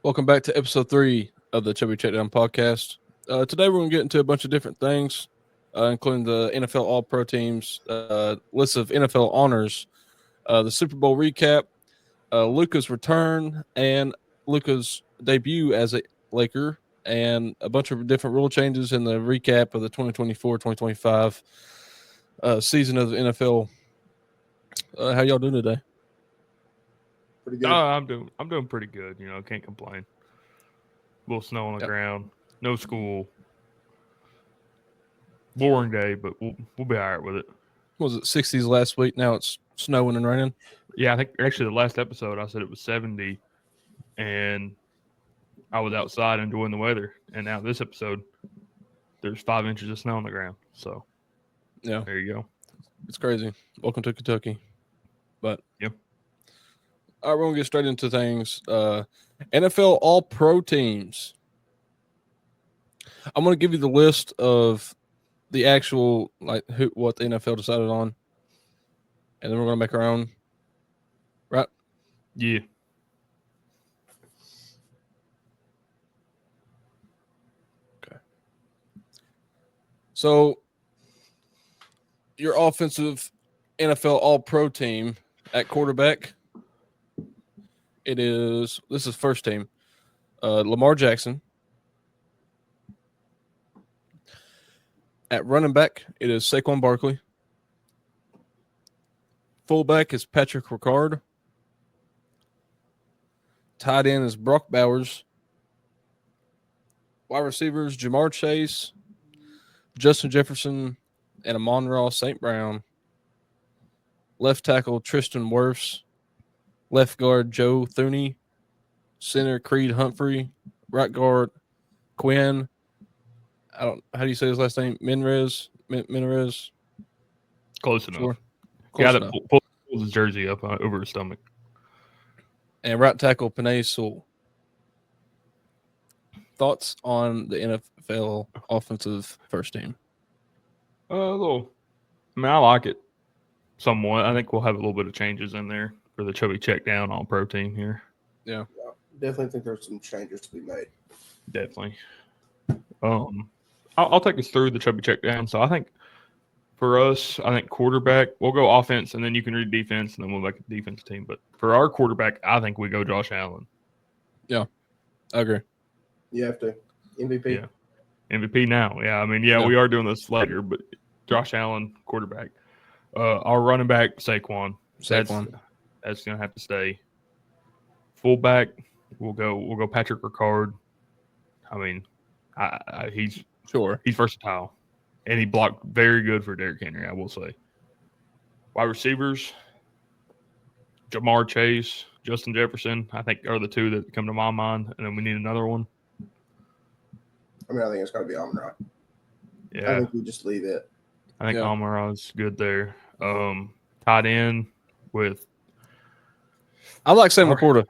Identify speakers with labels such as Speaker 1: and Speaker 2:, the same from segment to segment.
Speaker 1: Welcome back to episode 3 of the Chubby Checkdown podcast. Today we're going to get into a bunch of different things, including the NFL All-Pro teams, lists of NFL honors, the Super Bowl recap, Lukas' return, and Lukas' debut as a Laker, and a bunch of different rule changes in the recap of the 2024-2025 season of the NFL. How y'all doing today?
Speaker 2: Pretty good.
Speaker 3: I'm doing pretty good. Can't complain. A little snow on the ground, no school, boring day, but we'll be all right with it.
Speaker 1: Was it 60s last week? Now it's snowing and raining.
Speaker 3: Yeah, I think actually the last episode I said it was 70, and I was outside enjoying the weather. And now this episode, there's 5 inches of snow on the ground. So
Speaker 1: yeah,
Speaker 3: there you go.
Speaker 1: It's crazy. Welcome to Kentucky. But
Speaker 3: yep.
Speaker 1: All right, we're going to get straight into things. NFL All-Pro teams. I'm going to give you the list of the actual, what the NFL decided on. And then we're going to make our own. Right?
Speaker 3: Yeah.
Speaker 1: Okay. So, your offensive NFL All-Pro team at quarterback. This is first team. Lamar Jackson. At running back, it is Saquon Barkley. Fullback is Patrick Ricard. Tight end is Brock Bowers. Wide receivers, Jamar Chase, Justin Jefferson, and Amon-Ra St. Brown. Left tackle, Tristan Wirfs. Left guard, Joe Thuney. Center, Creed Humphrey. Right guard, Quinn. How do you say his last name? Minrez?
Speaker 3: Close enough.
Speaker 1: Sure.
Speaker 3: Got to pull his jersey up over his stomach.
Speaker 1: And right tackle, Panay Sewell. Thoughts on the NFL offensive first team?
Speaker 3: I like it somewhat. I think we'll have a little bit of changes in there for the Chubby check down on pro team here.
Speaker 1: Yeah.
Speaker 2: Definitely think there's some changes to be made.
Speaker 3: Definitely. I'll take us through the Chubby check down. So I think for us, quarterback, we'll go offense, and then you can read defense, and then we'll make a defense team. But for our quarterback, I think we go Josh Allen.
Speaker 1: Yeah, I agree.
Speaker 2: You have to. MVP.
Speaker 3: Yeah. MVP now. Yeah, we are doing this later, but Josh Allen, quarterback. Our running back, Saquon. That's going to have to stay. Fullback, we'll go Patrick Ricard. He's versatile, and he blocked very good for Derrick Henry, I will say. Wide receivers, Jamar Chase, Justin Jefferson, I think are the two that come to my mind, and then we need another one.
Speaker 2: I think it's got to be Amon-Ra.
Speaker 3: Yeah.
Speaker 2: I think we just leave it.
Speaker 3: I think Amon-Ra's good there. Tight end with.
Speaker 1: I like Sam LaPorta.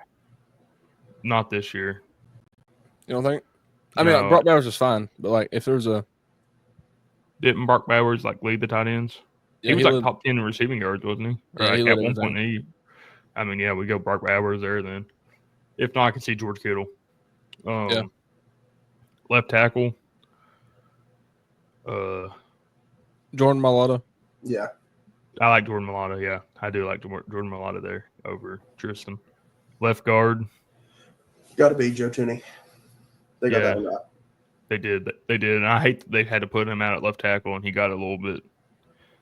Speaker 3: Not this year.
Speaker 1: You don't think? Brock Bowers is fine, but if there's a.
Speaker 3: Didn't Brock Bowers lead the tight ends?
Speaker 1: Yeah,
Speaker 3: he was top 10 in receiving yards, wasn't he?
Speaker 1: Yeah, he
Speaker 3: at one point. We go Brock Bowers there then. If not, I can see George Kittle. Left tackle.
Speaker 1: Jordan Mailata.
Speaker 2: Yeah.
Speaker 3: I like Jordan Mailata, yeah. I do like Jordan Mailata there over Tristan. Left guard.
Speaker 2: Got to be Joe Thuney. They got that a lot.
Speaker 3: They did. And I hate that they had to put him out at left tackle, and he got a little bit.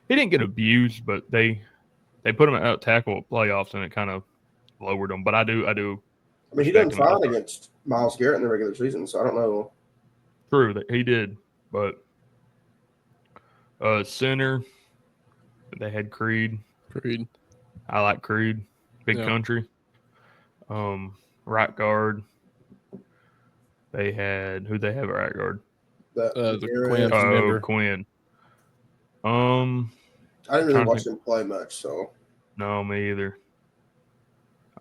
Speaker 3: He didn't get abused, but they put him at tackle at playoffs, and it kind of lowered him. But I do.
Speaker 2: He done fine against Myles Garrett in the regular season, so I don't know.
Speaker 3: True that he did, but center they had Creed. I like Creed. Big country. Right guard. They had who they have at right guard.
Speaker 1: The
Speaker 3: Quinn.
Speaker 2: I didn't really watch him play much, so.
Speaker 3: No, me either.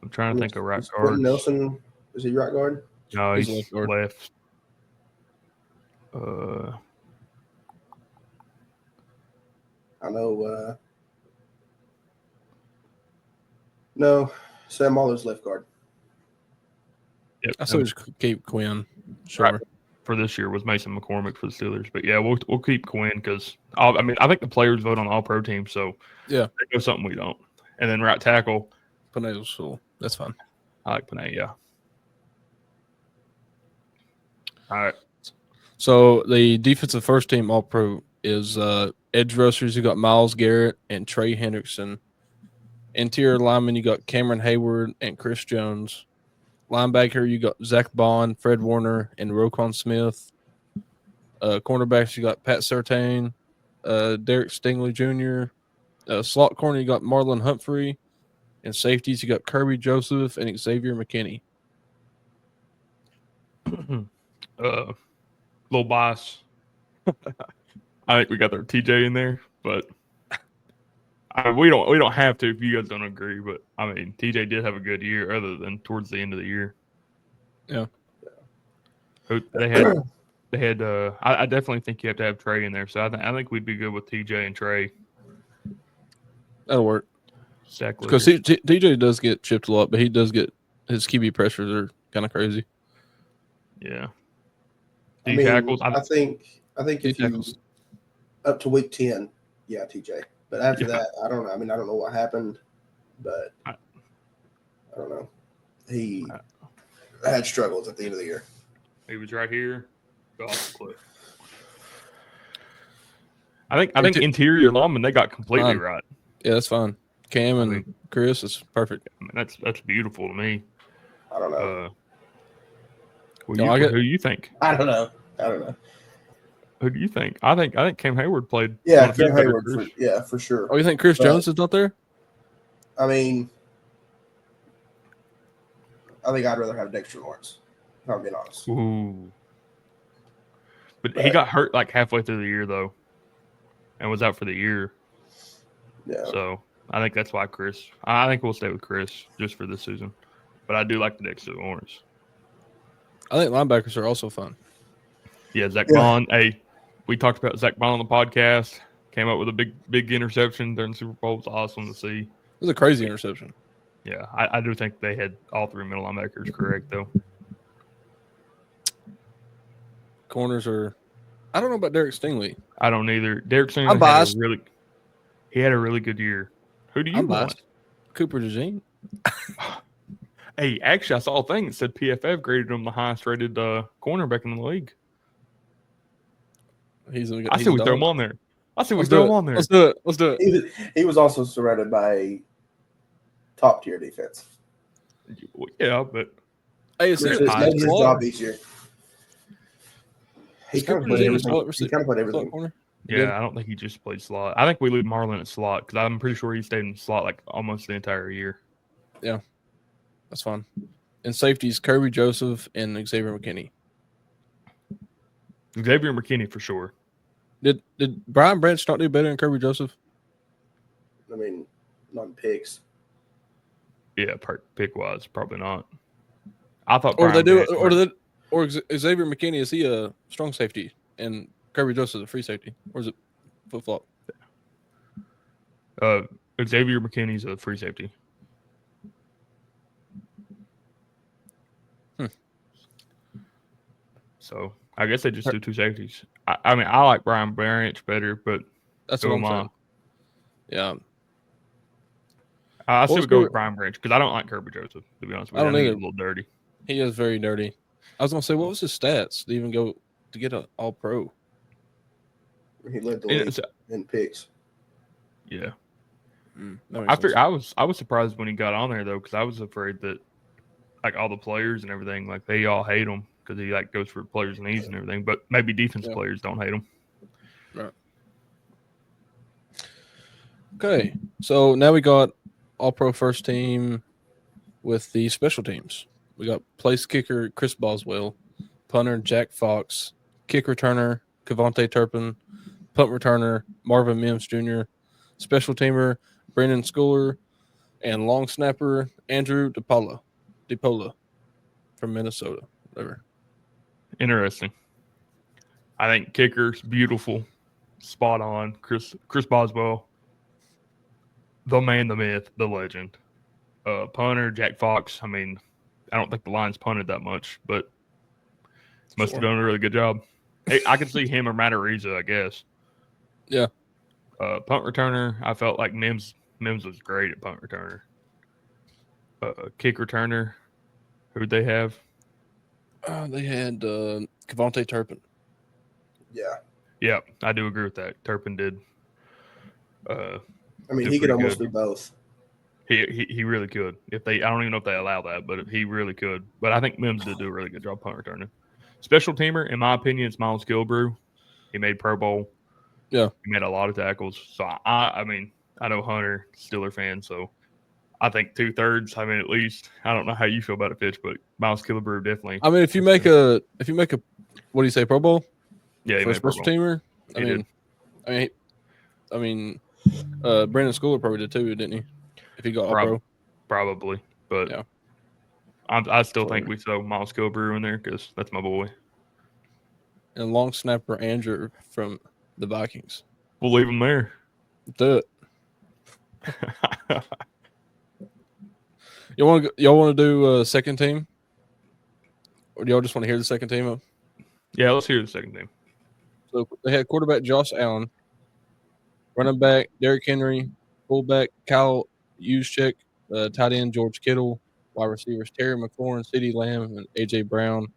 Speaker 3: I'm trying to think of right guard.
Speaker 2: Quentin Nelson, is he right guard?
Speaker 3: No, he's left.
Speaker 2: I know. No, Sam Waller's left guard.
Speaker 3: Yep.
Speaker 1: I still just keep Quinn. Sure.
Speaker 3: Right. For this year was Mason McCormick for the Steelers, but yeah, we'll keep Quinn because I think the players vote on the All-Pro team, so
Speaker 1: yeah,
Speaker 3: they know something we don't. And then right tackle,
Speaker 1: Panay's cool. That's fine.
Speaker 3: I like Panay. Yeah. All right.
Speaker 1: So the defensive first team All-Pro is edge rushers. You got Myles Garrett and Trey Hendrickson. Interior lineman, you got Cameron Hayward and Chris Jones. Linebacker, you got Zach Bond, Fred Warner, and Roquan Smith. Cornerbacks, you got Pat Surtain, Derek Stingley Jr. Slot corner, you got Marlon Humphrey. And safeties, you got Kirby Joseph and Xavier McKinney.
Speaker 3: Little bias. I think we got our TJ in there, but we don't have to if you guys don't agree. But I mean, TJ did have a good year, other than towards the end of the year.
Speaker 1: Yeah,
Speaker 3: they had. I definitely think you have to have Trey in there. So I think we'd be good with TJ and Trey.
Speaker 1: That'll work.
Speaker 3: Exactly.
Speaker 1: Because TJ does get chipped a lot, but he does get his QB pressures are kind of crazy.
Speaker 3: Yeah.
Speaker 2: Tackles. I think if you up to week 10, yeah, TJ. But after that, I don't know. I mean, I don't know what happened, but I don't know. He had struggles at the end of the year.
Speaker 3: He was right here. Off the cliff. I think interior lineman they got completely right.
Speaker 1: Yeah, that's fine. Cam and Chris is perfect.
Speaker 3: I mean, that's beautiful to me.
Speaker 2: I don't know.
Speaker 3: Who do you think?
Speaker 2: I don't know.
Speaker 3: Who do you think? I think Cam Hayward played.
Speaker 2: Yeah, Cam Hayward. For sure.
Speaker 1: Oh, you think Chris Jones is not there?
Speaker 2: I mean, I think I'd rather have Dexter Lawrence. If I'm being honest.
Speaker 3: Ooh. But he got hurt like halfway through the year though, and was out for the year.
Speaker 2: Yeah.
Speaker 3: So I think that's why Chris. I think we'll stay with Chris just for this season. But I do like the Dexter Lawrence.
Speaker 1: I think linebackers are also fun.
Speaker 3: Yeah, Zach Bond. Hey, we talked about Zach Bond on the podcast. Came up with a big interception during the Super Bowl. It was awesome to see. It
Speaker 1: was a crazy interception.
Speaker 3: Yeah, I do think they had all three middle linebackers correct, though.
Speaker 1: Corners are – I don't know about Derek Stingley.
Speaker 3: I don't either. Derek Stingley had a really good year. Who do you want?
Speaker 1: Cooper DeJean.
Speaker 3: Hey, actually, I saw a thing that said PFF graded him the highest rated cornerback in the league. I see we throw him on there. Let's
Speaker 1: do it.
Speaker 2: He was also surrounded by top tier defense.
Speaker 3: Yeah, but
Speaker 1: hey, it's
Speaker 2: his job easier. He kind of played everything.
Speaker 3: Yeah, I don't think he just played slot. I think we leave Marlon at slot because I'm pretty sure he stayed in slot like almost the entire year.
Speaker 1: Yeah, that's fine. And safeties, Kirby Joseph and Xavier McKinney.
Speaker 3: Xavier McKinney for sure.
Speaker 1: Did Brian Branch not do better than Kirby Joseph?
Speaker 2: I mean, not in picks.
Speaker 3: Yeah, pick wise, probably not. I thought.
Speaker 1: Or Xavier McKinney, is he a strong safety and Kirby Joseph is a free safety, or is it flip flop?
Speaker 3: Xavier McKinney's a free safety. So I guess they just do two safeties. I mean, I like Brian Branch better, but
Speaker 1: that's what I'm saying. Yeah.
Speaker 3: I still would go with Brian Branch because I don't like Kirby Joseph, to be honest with you. I think he's a little dirty.
Speaker 1: He is very dirty. I was going to say, what was his stats to even go to get an All-Pro?
Speaker 2: He led the league in picks.
Speaker 3: Yeah. I was surprised when he got on there, though, because I was afraid that like all the players and everything, like they all hate him because he like goes for players' needs and everything. But maybe defense players don't hate him.
Speaker 1: Right. Okay. So now we got All-Pro first team with the special teams. We got place kicker Chris Boswell, punter Jack Fox, kick returner Cavante Turpin, punt returner Marvin Mims Jr., special teamer Brendan Schooler, and long snapper Andrew DePola from Minnesota. Whatever.
Speaker 3: Interesting. I think kicker's beautiful, spot on. Chris Boswell, the man, the myth, the legend. Punter Jack Fox. I mean, I don't think the Lions punted that much, but must have done a really good job. Hey, I could see him or Matt Ariza, I guess.
Speaker 1: Yeah.
Speaker 3: Punt returner, I felt like Mims was great at punt returner. Kick returner, who'd they have?
Speaker 1: They had Kevontae Turpin.
Speaker 3: Yeah, I do agree with that. Turpin did.
Speaker 2: I mean, he could almost do both.
Speaker 3: He really could. I don't even know if they allow that, but he really could. But I think Mims did do a really good job punt returning. Special teamer, in my opinion, it's Miles Gilbrew. He made Pro Bowl.
Speaker 1: Yeah,
Speaker 3: he made a lot of tackles. So I mean, I know Hunter, Steeler fan, so I think 2/3. I mean, at least I don't know how you feel about it, Fitch, but Miles Gilbrew definitely.
Speaker 1: I mean, if you make a what do you say, Pro Bowl?
Speaker 3: Yeah,
Speaker 1: for a special teamer. I mean, Brandon Schooler probably did too, didn't he? If he got all pro,
Speaker 3: probably. But
Speaker 1: yeah,
Speaker 3: I still think we throw Miles Gilbrew in there because that's my boy.
Speaker 1: And long snapper Andrew from the Vikings.
Speaker 3: We'll leave him there.
Speaker 1: Do it. Y'all want to do a second team, or do y'all just want to hear the second team up?
Speaker 3: Yeah, let's hear the second team.
Speaker 1: So they had quarterback Josh Allen, running back Derrick Henry, fullback Kyle Juszczyk, tight end George Kittle, wide receivers Terry McLaurin, CeeDee Lamb, and AJ Brown.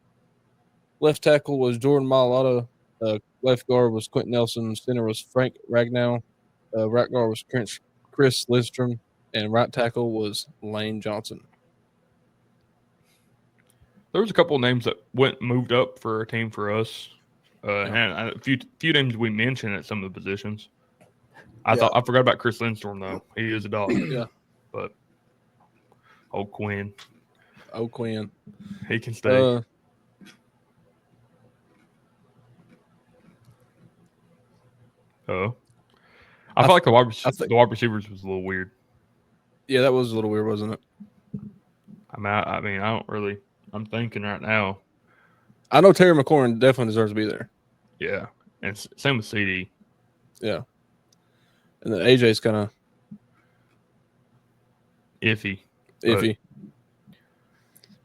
Speaker 1: Left tackle was Jordan Mailata. Left guard was Quentin Nelson. Center was Frank Ragnow. Right guard was Chris Lidstrom. And right tackle was Lane Johnson.
Speaker 3: There was a couple of names that moved up for a team for us. And a few names we mentioned at some of the positions. I forgot about Chris Lindstrom, though. He is a dog.
Speaker 1: Yeah.
Speaker 3: But old Quinn. He can stay. I feel like the wide receivers was a little weird.
Speaker 1: Yeah, that was a little weird, wasn't it?
Speaker 3: I mean, I don't really. I'm thinking right now.
Speaker 1: I know Terry McLaurin definitely deserves to be there.
Speaker 3: Yeah, and same with CD.
Speaker 1: Yeah, and then AJ's kind of
Speaker 3: iffy.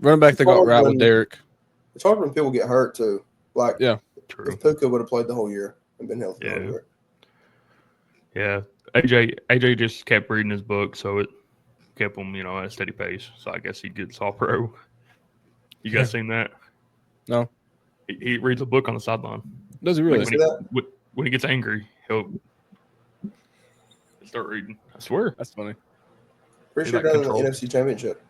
Speaker 1: Running back, they got right with Derek.
Speaker 2: It's hard when people get hurt too. Like,
Speaker 3: true.
Speaker 2: If Puka would have played the whole year and been healthy all year.
Speaker 3: Yeah, AJ just kept reading his book, so it kept him, at a steady pace. So I guess he gets all pro. You guys seen that?
Speaker 1: No.
Speaker 3: He reads a book on the sideline.
Speaker 1: Does he really?
Speaker 3: When he gets angry, he'll start reading. I swear.
Speaker 1: That's funny.
Speaker 2: Pretty sure done in the NFC Championship.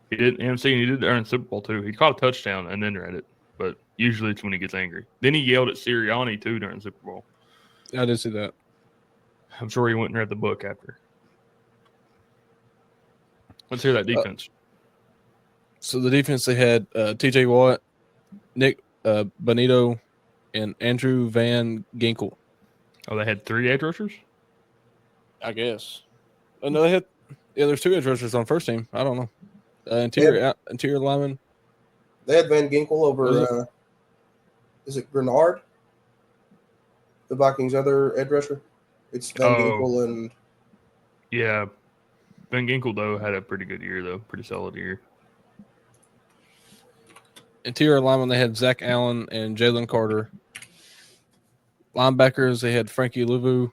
Speaker 3: He did NFC, and he did earn the Super Bowl too. He caught a touchdown and then read it, but usually it's when he gets angry. Then he yelled at Sirianni too during the Super Bowl.
Speaker 1: I did see that.
Speaker 3: I'm sure he went and read the book after. Let's hear that defense.
Speaker 1: So the defense, they had T.J. Watt, Nick Bonito, and Andrew Van Ginkel.
Speaker 3: Oh, they had 3 edge rushers?
Speaker 1: I guess. Oh, no, they had – there's 2 edge rushers on first team. I don't know. Interior lineman.
Speaker 2: They had Van Ginkel over is it Grenard? The Vikings' other edge rusher? It's Van Ginkel and –
Speaker 3: Yeah. Van Ginkel, though, had a pretty good year, though. Pretty solid year.
Speaker 1: Interior lineman, they had Zach Allen and Jalen Carter. Linebackers, they had Frankie Louvu,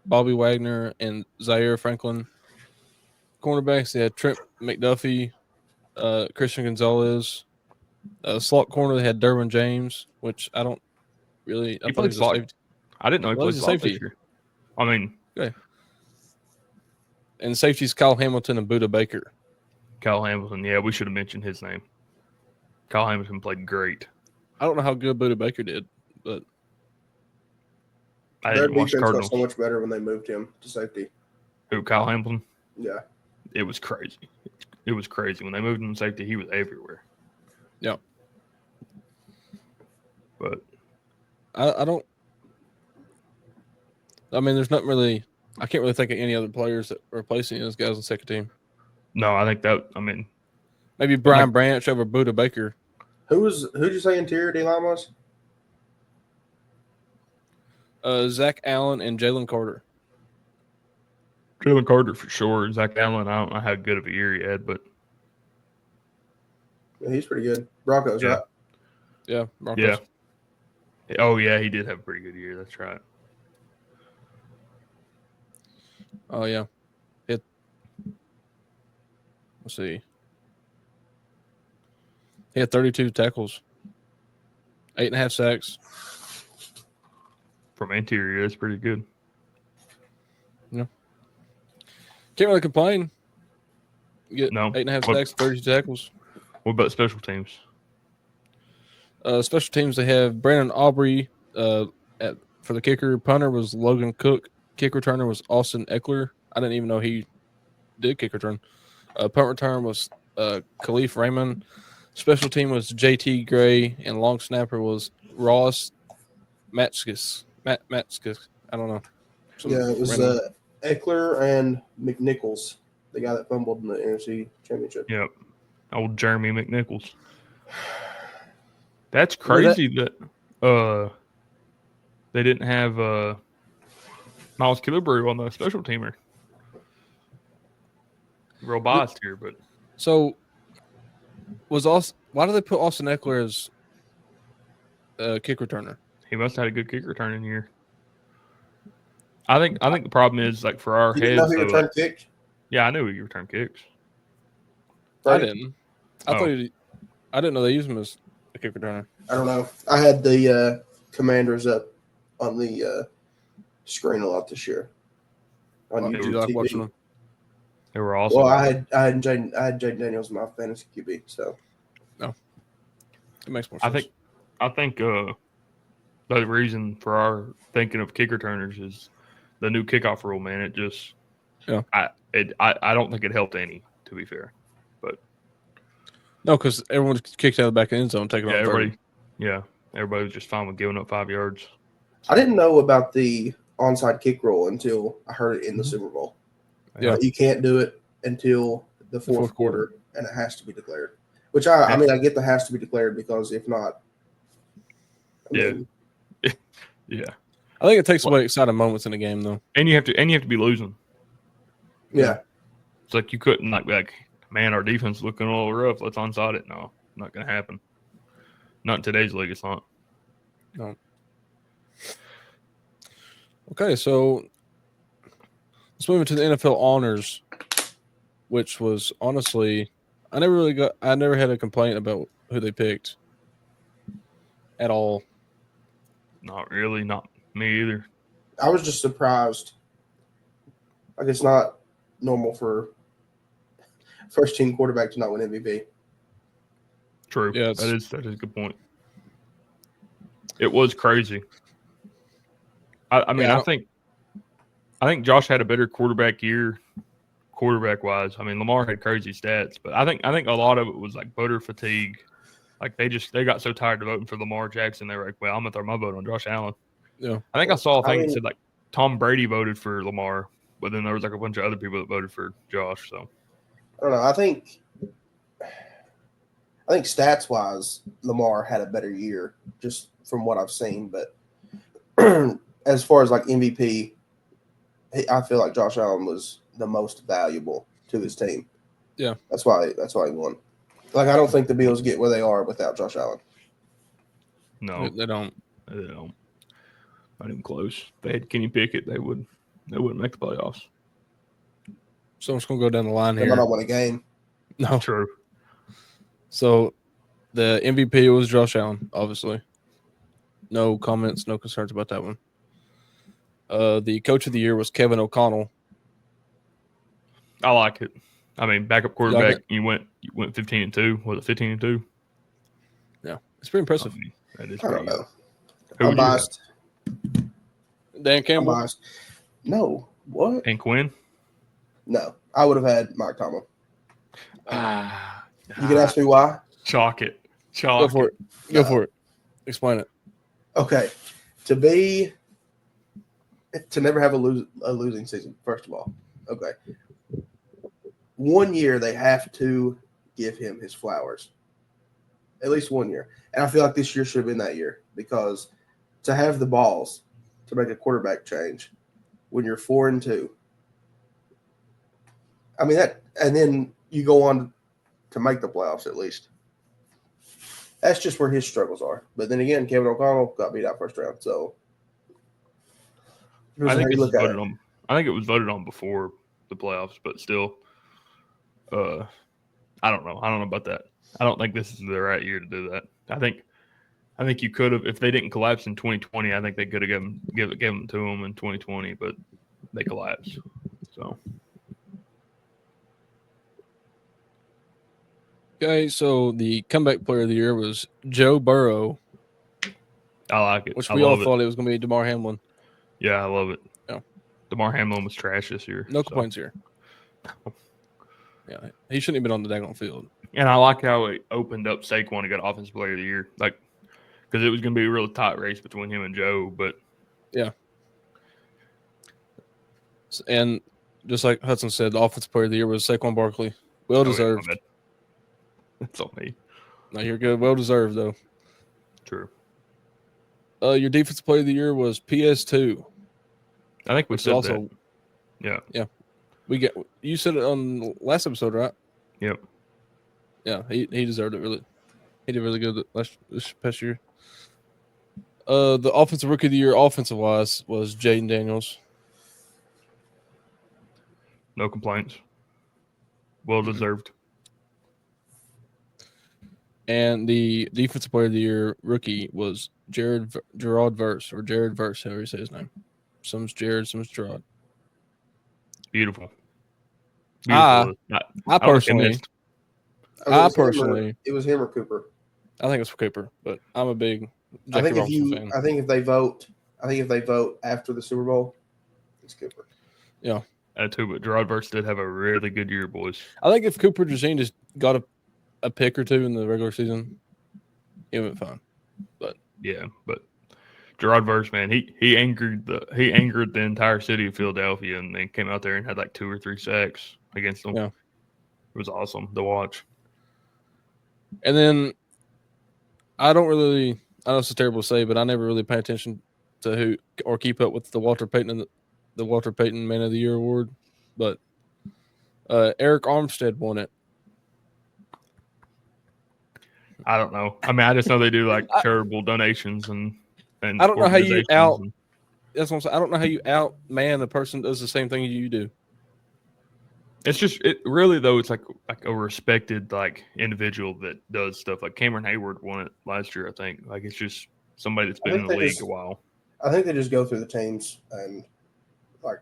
Speaker 1: Bobby Wagner, and Zaire Franklin. Cornerbacks, they had Trent McDuffie, Christian Gonzalez. Slot corner, they had Derwin James, which I don't really.
Speaker 3: He played slot. I didn't know he played slot this year. I mean,
Speaker 1: okay. And safeties, Kyle Hamilton and Buda Baker.
Speaker 3: Kyle Hamilton, yeah, we should have mentioned his name. Kyle Hamilton played great.
Speaker 1: I don't know how good Buda Baker did, but
Speaker 3: I didn't watch Cardinals.
Speaker 2: Got so much better when they moved him to safety.
Speaker 3: Who, Kyle Hamilton?
Speaker 2: Yeah.
Speaker 3: It was crazy. It was crazy. When they moved him to safety, he was everywhere.
Speaker 1: Yeah.
Speaker 3: But
Speaker 1: I don't. I mean, there's not really. I can't really think of any other players that are replacing those guys on the second team.
Speaker 3: No, I think that. I mean,
Speaker 1: maybe Brian Branch over Buda Baker.
Speaker 2: Who'd you say interior D-line was?
Speaker 1: Zach Allen and Jalen Carter.
Speaker 3: Jalen Carter for sure. Zach Allen, I don't know how good of a year he had, but
Speaker 2: Yeah, he's pretty good. Broncos,
Speaker 3: Yeah.
Speaker 2: right?
Speaker 1: Yeah, Broncos.
Speaker 3: Yeah. Oh, yeah, he did have a pretty good year. That's right.
Speaker 1: Oh, yeah. Let's see. He had 32 tackles, 8.5 sacks.
Speaker 3: From interior, that's pretty good.
Speaker 1: Yeah. Can't really complain. You get
Speaker 3: No.
Speaker 1: 8.5 sacks, 32 tackles.
Speaker 3: What about special teams?
Speaker 1: Special teams, they have Brandon Aubrey for the kicker. Punter was Logan Cook. Kick returner was Austin Eckler. I didn't even know he did kick return. Punt return was Khalif Raymond. Special team was JT Gray, and long snapper was Ross Matskis. Matskis. I don't know.
Speaker 2: It was Eckler and McNichols, the guy that fumbled in the NFC Championship.
Speaker 3: Yep. Old Jeremy McNichols. That's crazy that they didn't have Miles Killebrew on the special teamer. Real biased here, but
Speaker 1: so why do they put Austin Eckler as kick returner?
Speaker 3: he must have had a good kick returning year. I think the problem is like for our
Speaker 2: You
Speaker 3: heads.
Speaker 2: didn't know he returned kicks?
Speaker 3: Yeah, I knew he returned kicks.
Speaker 2: Right?
Speaker 1: I didn't. I didn't know they used him as a kick returner.
Speaker 2: I don't know. I had the Commanders up on the screen a lot this year on
Speaker 1: Did
Speaker 2: YouTube
Speaker 1: you like
Speaker 2: TV.
Speaker 1: watching them?
Speaker 3: They were awesome.
Speaker 2: Well, I had Jaden Daniels in my fantasy QB, so
Speaker 1: no, it makes more sense.
Speaker 3: I think the reason for our thinking of kick returners is the new kickoff rule. Man, it just I don't think it helped any, to be fair, but
Speaker 1: no, because everyone kicked out of the back of the end zone, taking on
Speaker 3: everybody was just fine with giving up 5 yards.
Speaker 2: I didn't know about the onside kick rule until I heard it in the Super Bowl.
Speaker 1: Yeah,
Speaker 2: you can't do it until the fourth quarter, and it has to be declared. Which I get the has to be declared because if not,
Speaker 3: yeah.
Speaker 1: I think it takes away exciting moments in the game, though.
Speaker 3: And you have to be losing.
Speaker 2: Yeah,
Speaker 3: it's like you couldn't like man, our defense looking a little rough. Let's onside it. No, not going to happen. Not in today's league. It's not.
Speaker 1: No. Okay, so let's move into the NFL honors, which was honestly, I never had a complaint about who they picked at all.
Speaker 3: Not really, not me either.
Speaker 2: I was just surprised. Like it's not normal for first team quarterback to not win MVP.
Speaker 3: True. Yeah, that is a good point. It was crazy. I think Josh had a better quarterback year, quarterback wise. I mean, Lamar had crazy stats, but I think a lot of it was like voter fatigue. Like they got so tired of voting for Lamar Jackson, they were like, "Well, I'm gonna throw my vote on Josh Allen."
Speaker 1: Yeah,
Speaker 3: I think I saw a thing that said like Tom Brady voted for Lamar, but then there was like a bunch of other people that voted for Josh. So
Speaker 2: I don't know. I think stats wise, Lamar had a better year just from what I've seen, but as far as like MVP, I feel like Josh Allen was the most valuable to his team.
Speaker 1: Yeah,
Speaker 2: that's why he won. Like I don't think the Bills get where they are without Josh Allen.
Speaker 3: No,
Speaker 1: they don't.
Speaker 3: They don't. Not even close. If they had Kenny Pickett, they wouldn't make the playoffs.
Speaker 1: Someone's gonna go down the line here.
Speaker 2: They might not win a game.
Speaker 1: No,
Speaker 3: true.
Speaker 1: So the MVP was Josh Allen, obviously. No comments, no concerns about that one. The coach of the year was Kevin O'Connell.
Speaker 3: I like it. I mean, backup quarterback. You went 15-2. Was it 15-2?
Speaker 1: Yeah, it's pretty impressive.
Speaker 3: I mean, that is
Speaker 2: I don't know.
Speaker 3: I'm
Speaker 2: biased.
Speaker 1: Dan Campbell.
Speaker 2: I'm biased. No, what?
Speaker 3: And Quinn?
Speaker 2: No, I would have had Mike Tomlin. You can ask me why.
Speaker 3: Chalk it.
Speaker 1: Go for it. Go for it. Explain it.
Speaker 2: Okay, to never have a losing season. First of all, okay. 1 year they have to give him his flowers. At least 1 year, and I feel like this year should have been that year because to have the balls to make a quarterback change when you're 4-2. I mean that, and then you go on to make the playoffs at least. that's just where his struggles are. But then again, Kevin O'Connell got beat out first round, so
Speaker 3: I think it was voted on before the playoffs, but still, I don't know. I don't know about that. I don't think this is the right year to do that. I think you could have, if they didn't collapse in 2020. I think they could have given them to them in 2020, but they collapsed. So.
Speaker 1: Okay, so the comeback player of the year was Joe Burrow.
Speaker 3: I like it.
Speaker 1: Which we all thought it was going to be DeMar Hamlin.
Speaker 3: Yeah, I love it.
Speaker 1: Yeah.
Speaker 3: DeMar Hamlin was trash this year.
Speaker 1: No complaints here. Yeah, he shouldn't have been on the daggone field.
Speaker 3: And I like how it opened up Saquon to get Offensive Player of the Year, like because it was going to be a real tight race between him and Joe. But
Speaker 1: yeah, and just like Hudson said, the Offensive Player of the Year was Saquon Barkley. Well deserved.
Speaker 3: Yeah, that's on me.
Speaker 1: No, you're good. Well deserved though.
Speaker 3: True.
Speaker 1: Your Defensive Player of the Year was PS2.
Speaker 3: I think we said also, that.
Speaker 1: Yeah. You said it on the last episode, right?
Speaker 3: Yep.
Speaker 1: Yeah, he deserved it really. He did really good this past year. The Offensive Rookie of the Year, offensive wise, was Jaden Daniels.
Speaker 3: No complaints. Well deserved.
Speaker 1: And the Defensive Player of the Year rookie was Jared Verse, however you say his name. Some's Jared, some's Gerard.
Speaker 3: Beautiful.
Speaker 1: I personally,
Speaker 2: it was him or Cooper.
Speaker 1: I think it's Cooper, but I'm a big
Speaker 2: Jackie Robinson fan. I think if they vote after the Super Bowl, it's Cooper.
Speaker 1: Yeah,
Speaker 3: too. But Gerard Verse did have a really good year, boys.
Speaker 1: I think if Cooper DeJean just got a pick or two in the regular season, it went fine. But
Speaker 3: Gerard Verse, man, he angered the entire city of Philadelphia, and then came out there and had like 2 or 3 sacks against them.
Speaker 1: Yeah,
Speaker 3: it was awesome to watch.
Speaker 1: And then I know it's terrible to say, but I never really pay attention to who or keep up with the Walter Payton Man of the Year award, but Eric Armstead won it.
Speaker 3: I don't know. I mean, I just know they do like charitable donations and
Speaker 1: I don't know how you out. That's what I'm saying. I don't know how you out man a person does the same thing you do.
Speaker 3: It's just really though. It's like a respected like individual that does stuff. Like Cameron Hayward won it last year, I think. Like it's just somebody that's been in the league a while.
Speaker 2: I think they just go through the teams and like.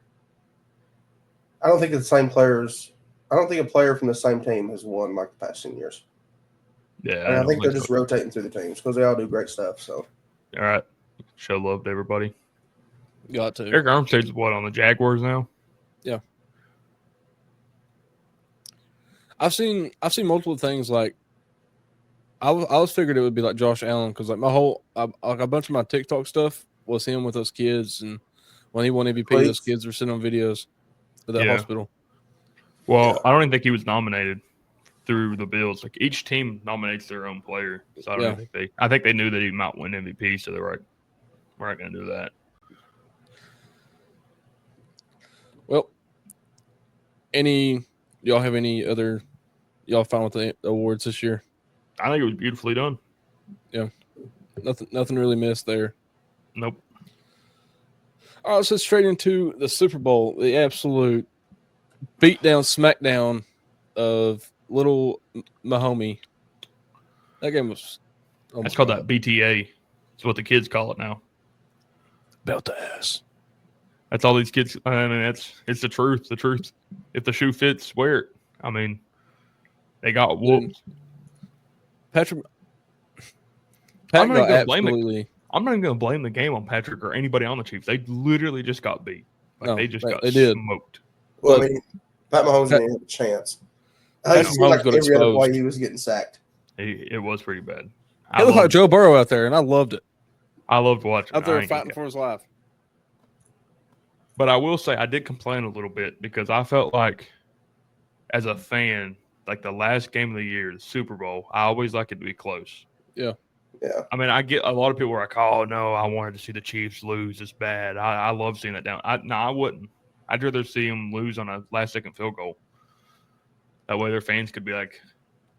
Speaker 2: I don't think it's the same players. I don't think a player from the same team has won like the past 10 years.
Speaker 3: Yeah,
Speaker 2: and I think they're just rotating through the teams because they all do great stuff. So,
Speaker 3: all right, show love to everybody.
Speaker 1: Got to.
Speaker 3: Eric Armstead's what on the Jaguars now?
Speaker 1: Yeah, I've seen multiple things like. I was figured it would be like Josh Allen because like a bunch of my TikTok stuff was him with those kids, and when he won MVP, those kids were sitting on videos at that hospital.
Speaker 3: Well, I don't even think he was nominated through the Bills. Like each team nominates their own player, so I think they knew that he might win MVP, so they were like, "We're not going to do that."
Speaker 1: Well, y'all have any other? Y'all fine with the awards this year?
Speaker 3: I think it was beautifully done.
Speaker 1: Yeah, nothing really missed there.
Speaker 3: Nope.
Speaker 1: All right, let's get straight into the Super Bowl, the absolute beatdown, smackdown of little Mahomie. That game was.
Speaker 3: It's called that BTA. It's what the kids call it now.
Speaker 1: Belt the ass.
Speaker 3: That's all these kids. I mean, it's the truth. The truth. If the shoe fits, wear it. I mean, they got whooped.
Speaker 1: Patrick.
Speaker 3: I'm not even going to blame the game on Patrick or anybody on the Chiefs. They literally just got beat. They got smoked.
Speaker 2: Well, I mean, Pat Mahomes didn't have a chance. I think like every other play he was getting sacked.
Speaker 3: It was pretty bad.
Speaker 1: It looked like Joe Burrow out there, and I loved it.
Speaker 3: I loved watching
Speaker 1: out there fighting for his life.
Speaker 3: But I will say I did complain a little bit because I felt like, as a fan, like the last game of the year, the Super Bowl, I always like it to be close.
Speaker 1: Yeah.
Speaker 2: Yeah.
Speaker 3: I mean, I get a lot of people were like, "Oh no, I wanted to see the Chiefs lose. It's bad." I love seeing that down. I wouldn't. I'd rather see them lose on a last-second field goal. That way, their fans could be like,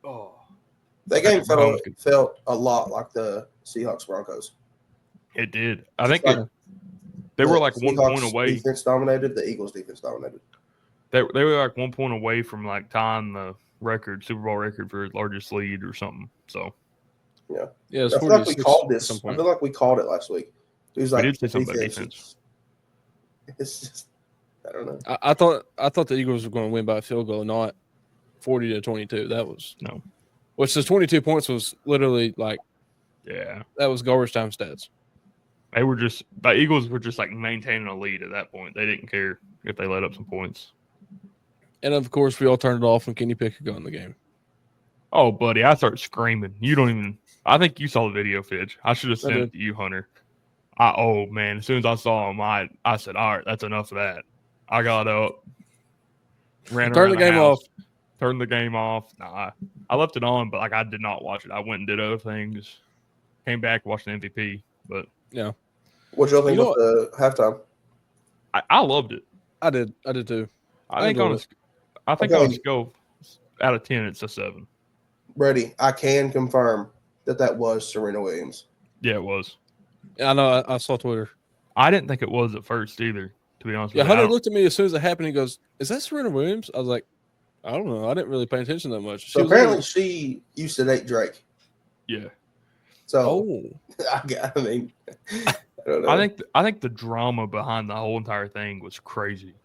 Speaker 3: "Oh."
Speaker 2: That game felt a lot like the Seahawks Broncos.
Speaker 3: It did. I think they were like 1 point away.
Speaker 2: Defense dominated. The Eagles defense dominated.
Speaker 3: They were like 1 point away from like tying the Super Bowl record for largest lead or something. So
Speaker 2: yeah.
Speaker 1: I
Speaker 2: feel like we called this. I feel like we called it last week. It was like
Speaker 3: we did say something about defense.
Speaker 2: It's just, I don't know.
Speaker 1: I thought the Eagles were going to win by a field goal, not 40-22. That was
Speaker 3: no.
Speaker 1: Which the 22 points was literally like, that was garbage time stats.
Speaker 3: The Eagles were just like maintaining a lead at that point. They didn't care if they let up some points.
Speaker 1: And of course, we all turned it off when Kenny Pickett got in the game.
Speaker 3: Oh, buddy, I started screaming. You don't even. I think you saw the video, Fidge. I should have sent it to you, Hunter. Oh man! As soon as I saw him, I said, "All right, that's enough of that." I got up, ran around the game off, turned the game off. Nah, I left it on, but like I did not watch it. I went and did other things. Came back, watched the MVP, but
Speaker 1: yeah.
Speaker 2: What y'all think about the halftime?
Speaker 3: I loved it.
Speaker 1: I did too.
Speaker 3: I think on a scale out of 10, it's a 7.
Speaker 2: Brady, I can confirm that was Serena Williams.
Speaker 3: Yeah, it was.
Speaker 1: Yeah, I know. I saw Twitter.
Speaker 3: I didn't think it was at first either, to be honest with you.
Speaker 1: Hunter looked at me as soon as it happened. He goes, "Is that Serena Williams?" I was like, "I don't know. I didn't really pay attention that much."
Speaker 2: So apparently she used to date Drake.
Speaker 3: Yeah.
Speaker 2: So, I mean, I don't know.
Speaker 3: I think the drama behind the whole entire thing was crazy.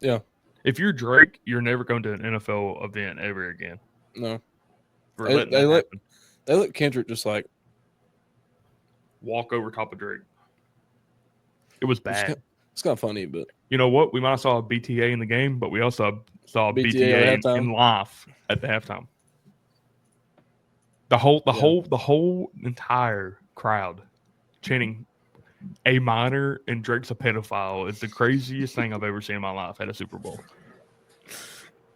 Speaker 1: Yeah.
Speaker 3: If you're Drake, you're never going to an NFL event ever again.
Speaker 1: No.
Speaker 3: They
Speaker 1: let Kendrick just like
Speaker 3: walk over top of Drake. It was bad.
Speaker 1: It's kind of funny, but
Speaker 3: you know what? We might have saw a BTA in the game, but we also saw a BTA in live at the halftime. The whole entire crowd chanting "A minor" and Drake's a pedophile is the craziest thing I've ever seen in my life at a Super Bowl.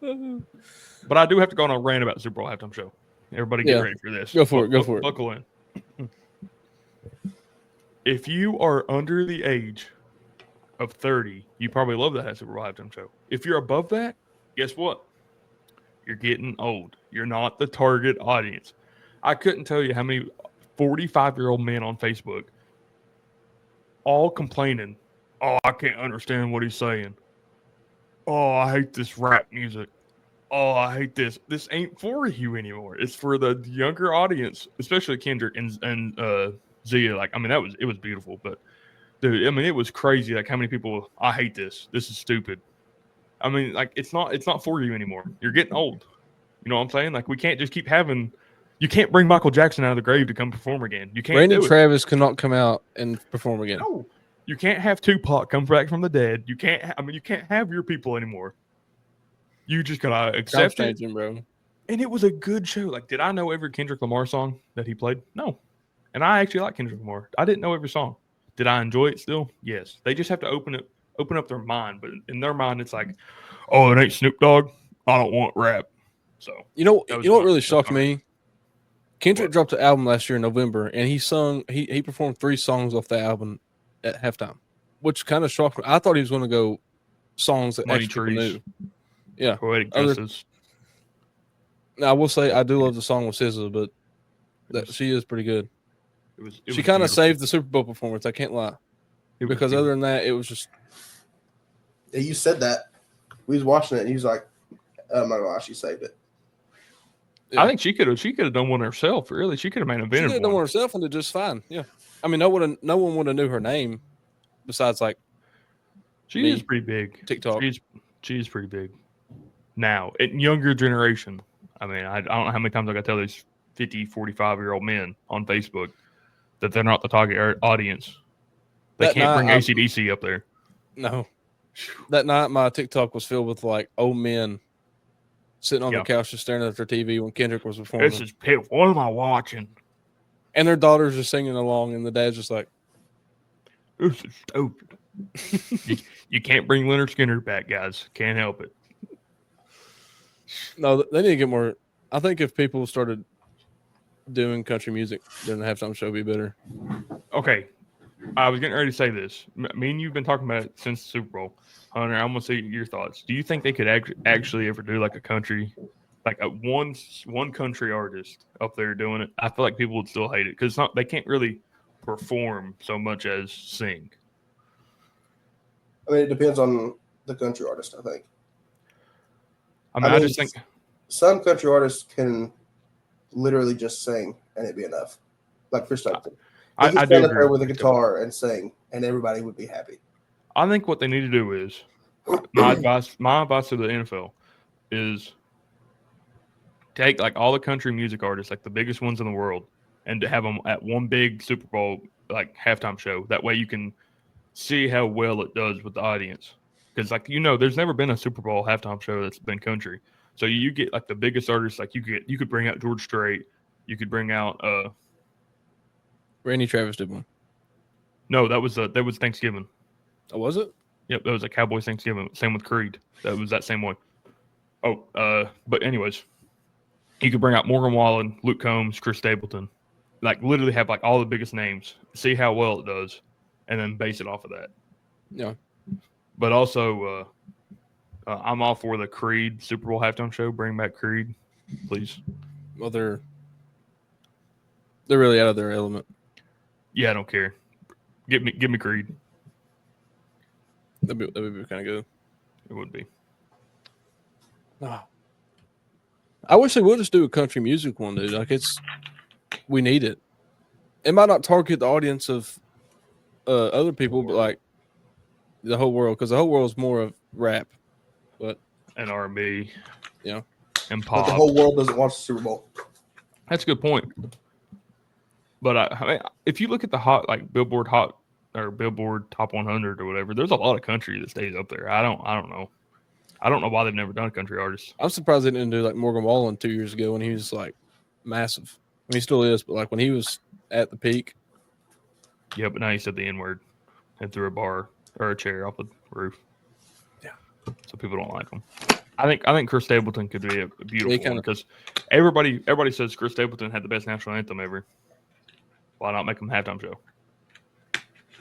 Speaker 3: But I do have to go on a rant about the Super Bowl halftime show. Everybody get ready for this.
Speaker 1: Go for it.
Speaker 3: Buckle in. If you are under the age of 30, you probably love that Super Bowl halftime show. If you're above that, guess what? You're getting old. You're not the target audience. I couldn't tell you how many 45-year-old men on Facebook all complaining, "Oh, I can't understand what he's saying. Oh, I hate this rap music. Oh, I hate this. This ain't for you anymore. It's for the younger audience," especially Kendrick and Zia. Like, I mean, it was beautiful, but dude, I mean, it was crazy. Like, how many people? I hate this. This is stupid. I mean, like, it's not for you anymore. You're getting old. You know what I'm saying? Like, we can't just keep having. You can't bring Michael Jackson out of the grave to come perform again. You can't.
Speaker 1: Randy Travis cannot come out and perform again.
Speaker 3: No, you can't have Tupac come back from the dead. You can't. You can't have your people anymore. You just gotta accept it,
Speaker 1: bro.
Speaker 3: And it was a good show. Like, did I know every Kendrick Lamar song that he played? No. And I actually like Kendrick Lamar. I didn't know every song. Did I enjoy it still? Yes. They just have to open up their mind. But in their mind, it's like, oh, it ain't Snoop Dogg. I don't want rap. So
Speaker 1: you know what really shocked me? Kendrick dropped an album last year in November, and he performed 3 songs off the album at halftime, which kind of shocked me. I thought he was going to go songs that
Speaker 3: Money
Speaker 1: people
Speaker 3: Trees.
Speaker 1: knew. Yeah,
Speaker 3: Poetic Justice.
Speaker 1: Now, I will say I do love the song with SZA, but she is pretty good. She kind of saved the Super Bowl performance. I can't lie, because other than that, it was just.
Speaker 2: Yeah, you said that. We was watching it, and he was like, "Oh my gosh, she saved it."
Speaker 3: Yeah. I think she could have done one herself. Really, she could have made a
Speaker 1: She could have done one herself and did just fine. Yeah, I mean, no one would have knew her name, besides like.
Speaker 3: She is pretty big.
Speaker 1: TikTok.
Speaker 3: She is pretty big. Now, in younger generation, I mean, I don't know how many times I got to tell these 50, 45-year-old men on Facebook that they're not the target audience. They can't bring AC/DC up there.
Speaker 1: No. That night, my TikTok was filled with like old men sitting on the couch just staring at their TV when Kendrick was performing.
Speaker 3: This is pitiful. What am I watching?
Speaker 1: And their daughters are singing along, and the dad's just like,
Speaker 3: "This is stupid." you can't bring Leonard Skinner back, guys. Can't help it.
Speaker 1: No, they need to get more. I think if people started doing country music, then the halftime show would be better.
Speaker 3: Okay. I was getting ready to say this. Me and you've been talking about it since the Super Bowl. Hunter, I'm going to see your thoughts. Do you think they could actually ever do like a country like a one country artist up there doing it, I feel like people would still hate it because they can't really perform so much as sing.
Speaker 2: I mean, it depends on the country artist, I think.
Speaker 3: I just think
Speaker 2: some country artists can literally just sing and it'd be enough. Like Chris Stapleton. He could stand up there with a guitar and sing, and everybody would be happy.
Speaker 3: I think what they need to do is my advice to the NFL is take like all the country music artists, like the biggest ones in the world, and to have them at one big Super Bowl like halftime show. That way you can see how well it does with the audience. Because there's never been a Super Bowl halftime show that's been country. So you get like the biggest artists, like you could bring out George Strait, you could bring out
Speaker 1: Randy Travis did one.
Speaker 3: No, that was Thanksgiving.
Speaker 1: Oh, was it?
Speaker 3: Yep, that was a Cowboys Thanksgiving. Same with Creed. That was that same one. Oh, but anyways, you could bring out Morgan Wallen, Luke Combs, Chris Stapleton. Like literally have like all the biggest names. See how well it does, and then base it off of that.
Speaker 1: Yeah.
Speaker 3: But also, I'm all for the Creed Super Bowl halftime show. Bring back Creed, please.
Speaker 1: Well, they're really out of their element.
Speaker 3: Yeah, I don't care. Give me Creed.
Speaker 1: That would be kind of good.
Speaker 3: It would be.
Speaker 1: Oh. I wish they would just do a country music one, dude. Like we need it. It might not target the audience of other people, but like the whole world, because the whole world is more of rap, but
Speaker 3: and R&B,
Speaker 1: yeah,
Speaker 3: and pop.
Speaker 2: But the whole world doesn't watch the Super Bowl.
Speaker 3: That's a good point. But I mean, if you look at the Billboard Top 100 or whatever, there's a lot of country that stays up there. I don't know. I don't know why they've never done a country artist.
Speaker 1: I'm surprised they didn't do like Morgan Wallen 2 years ago when he was like massive. I mean, he still is, but like when he was at the peak.
Speaker 3: Yeah, but now he said the N-word and threw a bar or a chair off the roof.
Speaker 1: Yeah.
Speaker 3: So people don't like him. I think Chris Stapleton could be a beautiful one because everybody says Chris Stapleton had the best national anthem ever. Why not make him halftime show?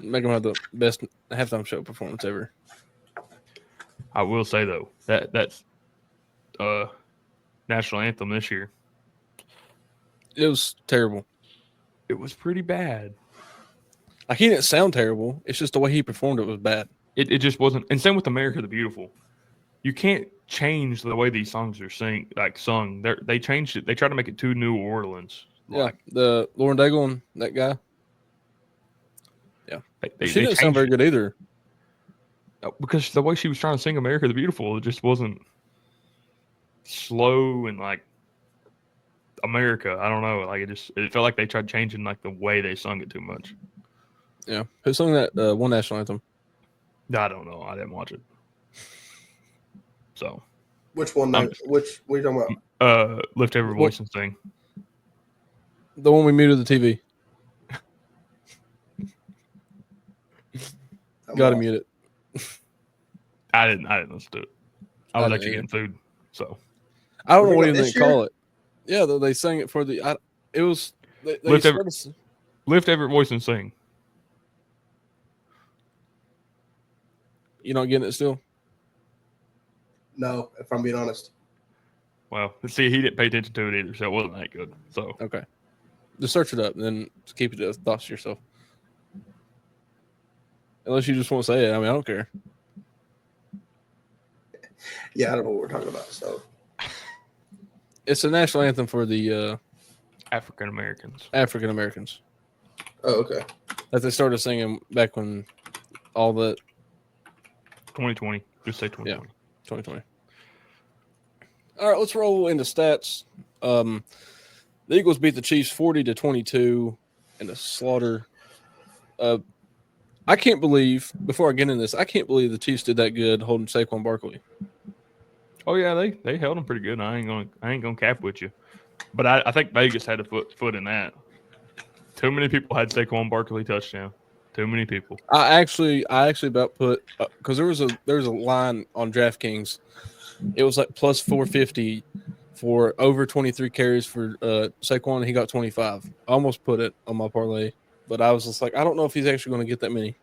Speaker 1: Make him have the best halftime show performance ever.
Speaker 3: I will say though that's national anthem this year.
Speaker 1: It was terrible.
Speaker 3: It was pretty bad.
Speaker 1: Like he didn't sound terrible. It's just the way he performed it was bad.
Speaker 3: It just wasn't. And same with America the Beautiful. You can't change the way these songs are sung. They changed it. They tried to make it too New Orleans.
Speaker 1: Yeah, the Lauren Daigle and that guy. Yeah, she didn't sound very good either.
Speaker 3: Because the way she was trying to sing America the Beautiful, it just wasn't slow and like America. I don't know. Like it felt like they tried changing like the way they sung it too much.
Speaker 1: Yeah, who sung that one national anthem?
Speaker 3: I don't know. I didn't watch it. So,
Speaker 2: which one? What are you talking about?
Speaker 3: Lift Every Voice and Sing.
Speaker 1: The one we muted the TV. Got to mute it.
Speaker 3: I didn't listen to it. I was actually getting food, so
Speaker 1: I don't know what even they call it. Yeah, they sang it for the. It was
Speaker 3: Lift Every Voice and Sing.
Speaker 1: You not getting it still?
Speaker 2: No, if I'm being honest.
Speaker 3: Well, see, he didn't pay attention to it either, so it wasn't that good. So
Speaker 1: okay, just search it up and then just keep it to thoughts to yourself. Unless you just want to say it, I mean, I don't care.
Speaker 2: Yeah, I don't know what we're talking about. So
Speaker 1: it's a national anthem for the
Speaker 3: African Americans.
Speaker 2: Oh, okay.
Speaker 1: That they started singing back when all the
Speaker 3: 2020. Just say 2020.
Speaker 1: Yeah, 2020. All right, let's roll into stats. The Eagles beat the Chiefs 40-22 in a slaughter. I can't believe, before I get into this, I can't believe the Chiefs did that good holding Saquon Barkley.
Speaker 3: Oh yeah, they held him pretty good. I ain't gonna cap with you, but I think Vegas had a foot in that. Too many people had Saquon Barkley touchdown. Too many people.
Speaker 1: I actually about put because there was a line on DraftKings. It was like plus 450 for over 23 carries for Saquon, and he got 25. I almost put it on my parlay, but I was just like, I don't know if he's actually going to get that many.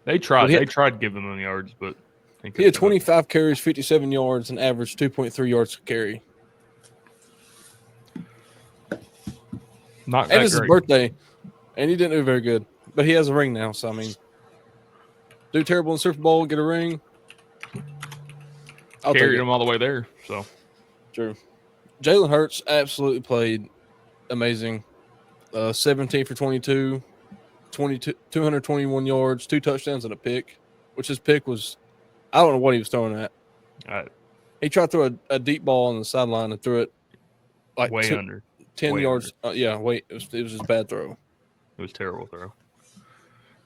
Speaker 3: They tried. They tried giving him the yards, but
Speaker 1: He had 25 carries, 57 yards, and averaged 2.3 yards per carry.
Speaker 3: Not
Speaker 1: and it's his birthday, and he didn't do very good. But he has a ring now, so I mean, do terrible in Super Bowl, get a ring.
Speaker 3: I'll carry him all the way there. So
Speaker 1: true. Jalen Hurts absolutely played amazing. 17 for 22, 221 yards, 2 touchdowns, and a pick. Which his pick was, I don't know what he was throwing at. He tried to throw a deep ball on the sideline and threw it like
Speaker 3: way under
Speaker 1: 10 yards. It was just a bad throw.
Speaker 3: It was a terrible throw.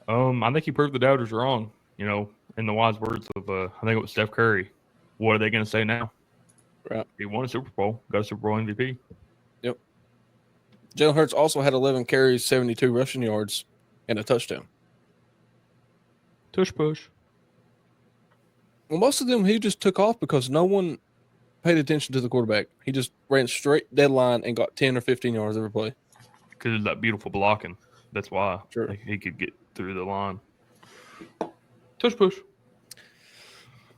Speaker 3: I think he proved the doubters wrong. You know, in the wise words of I think it was Steph Curry. What are they going to say now?
Speaker 1: Right.
Speaker 3: He won a Super Bowl, got a Super Bowl MVP.
Speaker 1: Yep. Jalen Hurts also had 11 carries, 72 rushing yards, and a touchdown.
Speaker 3: Tush push.
Speaker 1: Well, most of them he just took off because no one paid attention to the quarterback. He just ran straight deadline and got 10 or 15 yards every play.
Speaker 3: Because of that beautiful blocking. That's why
Speaker 1: sure.
Speaker 3: He could get through the line. Tush push.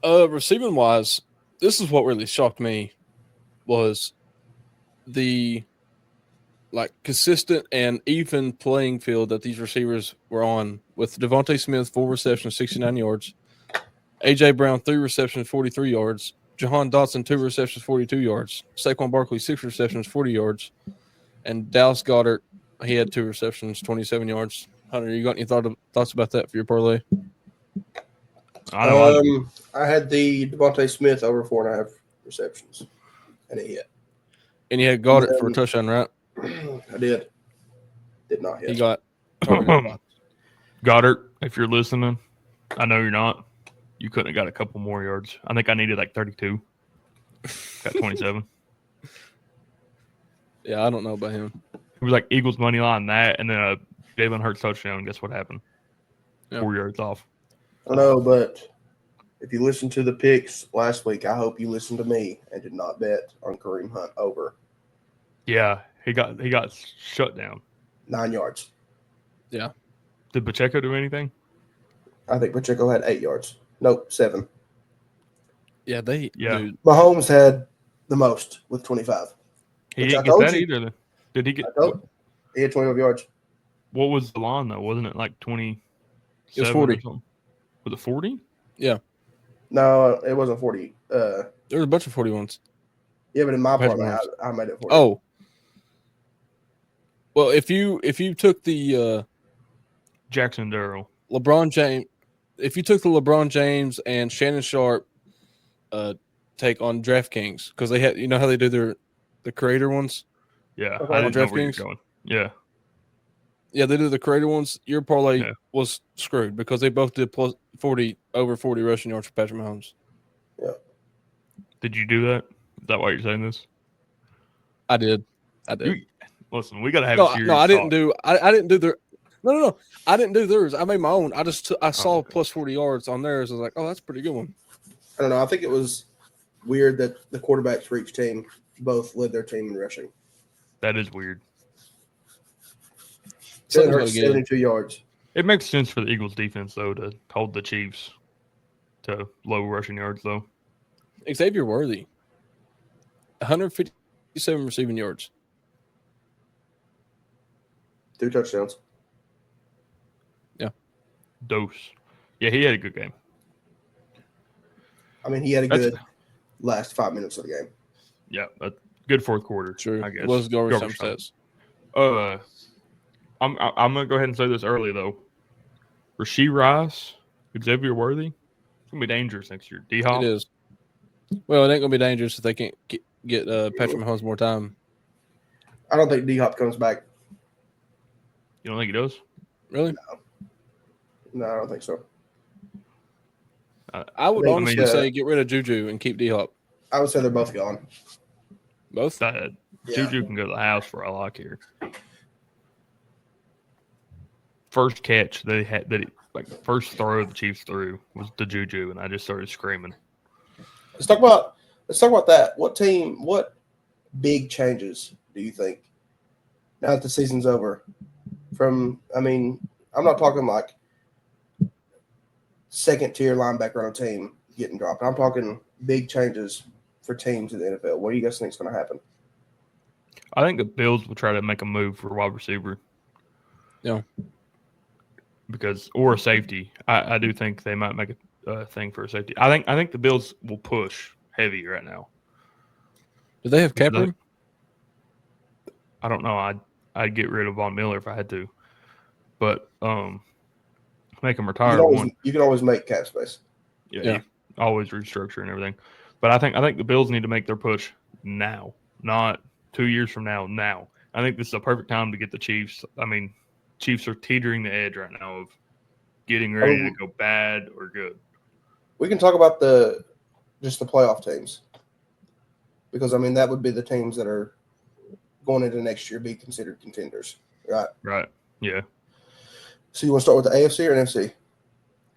Speaker 1: Receiving wise, this is what really shocked me was the consistent and even playing field that these receivers were on, with Devontae Smith 4 receptions, 69 yards, AJ Brown 3 receptions, 43 yards, Jahan Dotson 2 receptions, 42 yards, Saquon Barkley 6 receptions, 40 yards, and Dallas Goedert, he had 2 receptions, 27 yards. Hunter, you got any thoughts about that for your parlay?
Speaker 2: I had the Devontae Smith over 4.5 receptions, and it hit.
Speaker 1: And you had Goddard for a touchdown, right?
Speaker 2: I did. Did not hit.
Speaker 1: He got
Speaker 3: Goddard, if you're listening, I know you're not. You couldn't have got a couple more yards. I think I needed like 32. Got 27.
Speaker 1: Yeah, I don't know about him.
Speaker 3: It was like Eagles money line that, and then a Jalen Hurts touchdown. Guess what happened? Yep. 4 yards off.
Speaker 2: I know, but if you listened to the picks last week, I hope you listened to me and did not bet on Kareem Hunt over.
Speaker 3: Yeah, he got shut down.
Speaker 2: 9 yards.
Speaker 1: Yeah.
Speaker 3: Did Pacheco do anything?
Speaker 2: I think Pacheco had 8 yards. Nope, 7.
Speaker 1: Yeah, dude.
Speaker 2: Mahomes had the most with 25.
Speaker 3: He didn't get that either. Did he get?
Speaker 2: He had 25 yards.
Speaker 3: What was the line though? Wasn't it like 20?
Speaker 1: It was 40.
Speaker 3: Was it 40?
Speaker 1: Yeah.
Speaker 2: No, it wasn't 40.
Speaker 1: There was a bunch of 41s.
Speaker 2: Yeah, but in my parlay, I made it 40.
Speaker 1: Oh. Well, if you took the
Speaker 3: Jackson Darrell,
Speaker 1: LeBron James, if you took the LeBron James and Shannon Sharp take on DraftKings, because they had, you know how they do the creator ones?
Speaker 3: Yeah, I didn't know where you're going. Yeah.
Speaker 1: Yeah, they do the creator ones. Your parlay was screwed because they both did plus 40 over 40 rushing yards for Patrick Mahomes.
Speaker 2: Yeah.
Speaker 3: Did you do that? Is that why you're saying this?
Speaker 1: I did.
Speaker 3: Listen, we gotta have a serious
Speaker 1: No, I didn't
Speaker 3: talk.
Speaker 1: do. I didn't do their. No. I didn't do theirs. I made my own. I saw plus 40 yards on theirs. I was like, oh, that's a pretty good one.
Speaker 2: I don't know. I think it was weird that the quarterbacks for each team both led their team in rushing.
Speaker 3: That is weird.
Speaker 2: 72 yards.
Speaker 3: It makes sense for the Eagles defense though to hold the Chiefs to low rushing yards though.
Speaker 1: Xavier Worthy, 157 receiving yards.
Speaker 2: 2 touchdowns.
Speaker 1: Yeah.
Speaker 3: Dose. Yeah, he had a good game.
Speaker 2: I mean, he had a good last 5 minutes of the game.
Speaker 3: Yeah, a good fourth quarter.
Speaker 1: True.
Speaker 3: I guess.
Speaker 1: It was garbage time stats.
Speaker 3: I'm gonna go ahead and say this early though. Rashee Rice, Xavier Worthy, it's gonna be dangerous next year. D-Hop.
Speaker 1: It is. Well, it ain't gonna be dangerous if they can't get Patrick Mahomes more time.
Speaker 2: I don't think D-Hop comes back.
Speaker 3: You don't think he does?
Speaker 1: Really?
Speaker 2: No, I don't think so.
Speaker 1: I would honestly say get rid of Juju and keep D-Hop.
Speaker 2: I would say they're both gone.
Speaker 1: Both?
Speaker 3: Juju can go to the house for all I care. First catch they had first throw the Chiefs threw was the Juju, and I just started screaming.
Speaker 2: Let's talk about that. What big changes do you think now that the season's over? I'm not talking like second tier linebacker on a team. getting dropped. I'm talking big changes for teams in the NFL. What do you guys think is going to happen?
Speaker 3: I think the Bills will try to make a move for wide receiver.
Speaker 1: Yeah.
Speaker 3: Or a safety. I do think they might make a thing for a safety. I think the Bills will push heavy right now.
Speaker 1: Do they have cap room?
Speaker 3: I don't know. I'd get rid of Von Miller if I had to, but make him retire.
Speaker 2: You can always make cap space.
Speaker 3: Yeah. Always restructure and everything. But I think the Bills need to make their push now, not 2 years from now. Now, I think this is a perfect time to get the Chiefs. I mean, Chiefs are teetering the edge right now of getting ready to go bad or good.
Speaker 2: We can talk about just the playoff teams, because I mean that would be the teams that are going into next year be considered contenders, right?
Speaker 3: Right. Yeah.
Speaker 2: So you want to start with the AFC or NFC?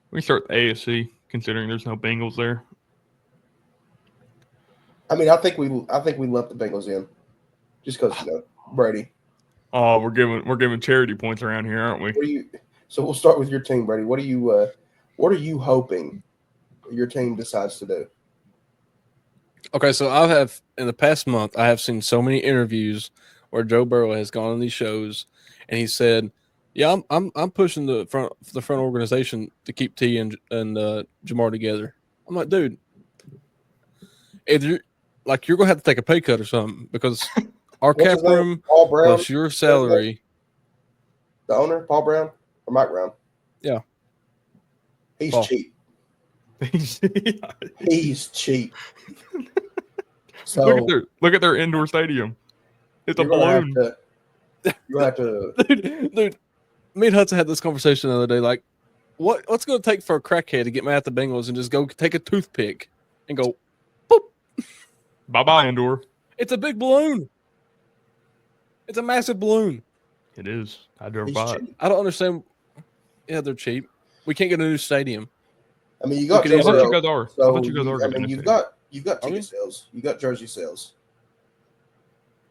Speaker 3: We can start with the AFC, considering there's no Bengals there.
Speaker 2: I mean, I think we left the Bengals in, just because Brady.
Speaker 3: Oh, we're giving charity points around here, aren't we?
Speaker 2: So we'll start with your team, Brady. What are you hoping your team decides to do?
Speaker 1: Okay, so I have in the past month I have seen so many interviews where Joe Burrow has gone on these shows and he said, "Yeah, I'm pushing the front organization to keep T and Jamar together." I'm like, dude, you're gonna have to take a pay cut or something, because our cap room plus your salary.
Speaker 2: The owner, Paul Brown or Mike Brown?
Speaker 1: Yeah,
Speaker 2: he's cheap. He's cheap. So
Speaker 3: look at their indoor stadium. It's a balloon.
Speaker 2: You have to,
Speaker 1: dude. Me and Hudson had this conversation the other day. Like, what's going to take for a crackhead to get mad at the Bengals and just go take a toothpick and go, boop.
Speaker 3: Bye indoor.
Speaker 1: It's a big balloon. It's a massive balloon.
Speaker 3: It is. I drove by it.
Speaker 1: I don't understand. Yeah, they're cheap. We can't get a new stadium.
Speaker 2: I mean, you got.
Speaker 3: I bet you guys are.
Speaker 2: So,
Speaker 3: I bet you guys are.
Speaker 2: I mean, you've got ticket sales. You got jersey sales.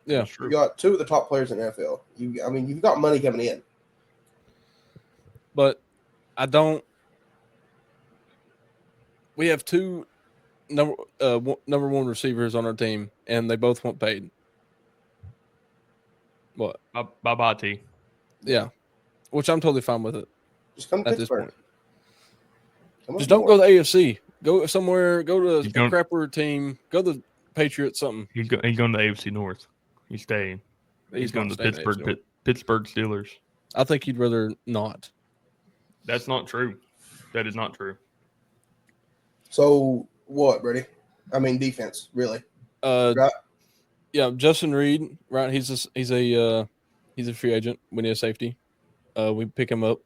Speaker 1: Yeah,
Speaker 2: you got two of the top players in the NFL. You've got money coming in.
Speaker 1: But I don't. We have two number one receivers on our team, and they both want paid. What?
Speaker 3: Bye, T.
Speaker 1: Yeah, which I'm totally fine with it.
Speaker 2: Just come to Pittsburgh.
Speaker 1: Just don't go to the AFC. Go somewhere. Go to a crapper team. Go to the Patriots. Something.
Speaker 3: He's going to the AFC North. He's staying. He's going to Pittsburgh Steelers.
Speaker 1: I think he'd rather not.
Speaker 3: That's not true. That is not true.
Speaker 2: So what, Brady? I mean, defense, really.
Speaker 1: Right? Yeah, Justin Reed. Right, he's a free agent. We need a safety. We pick him up,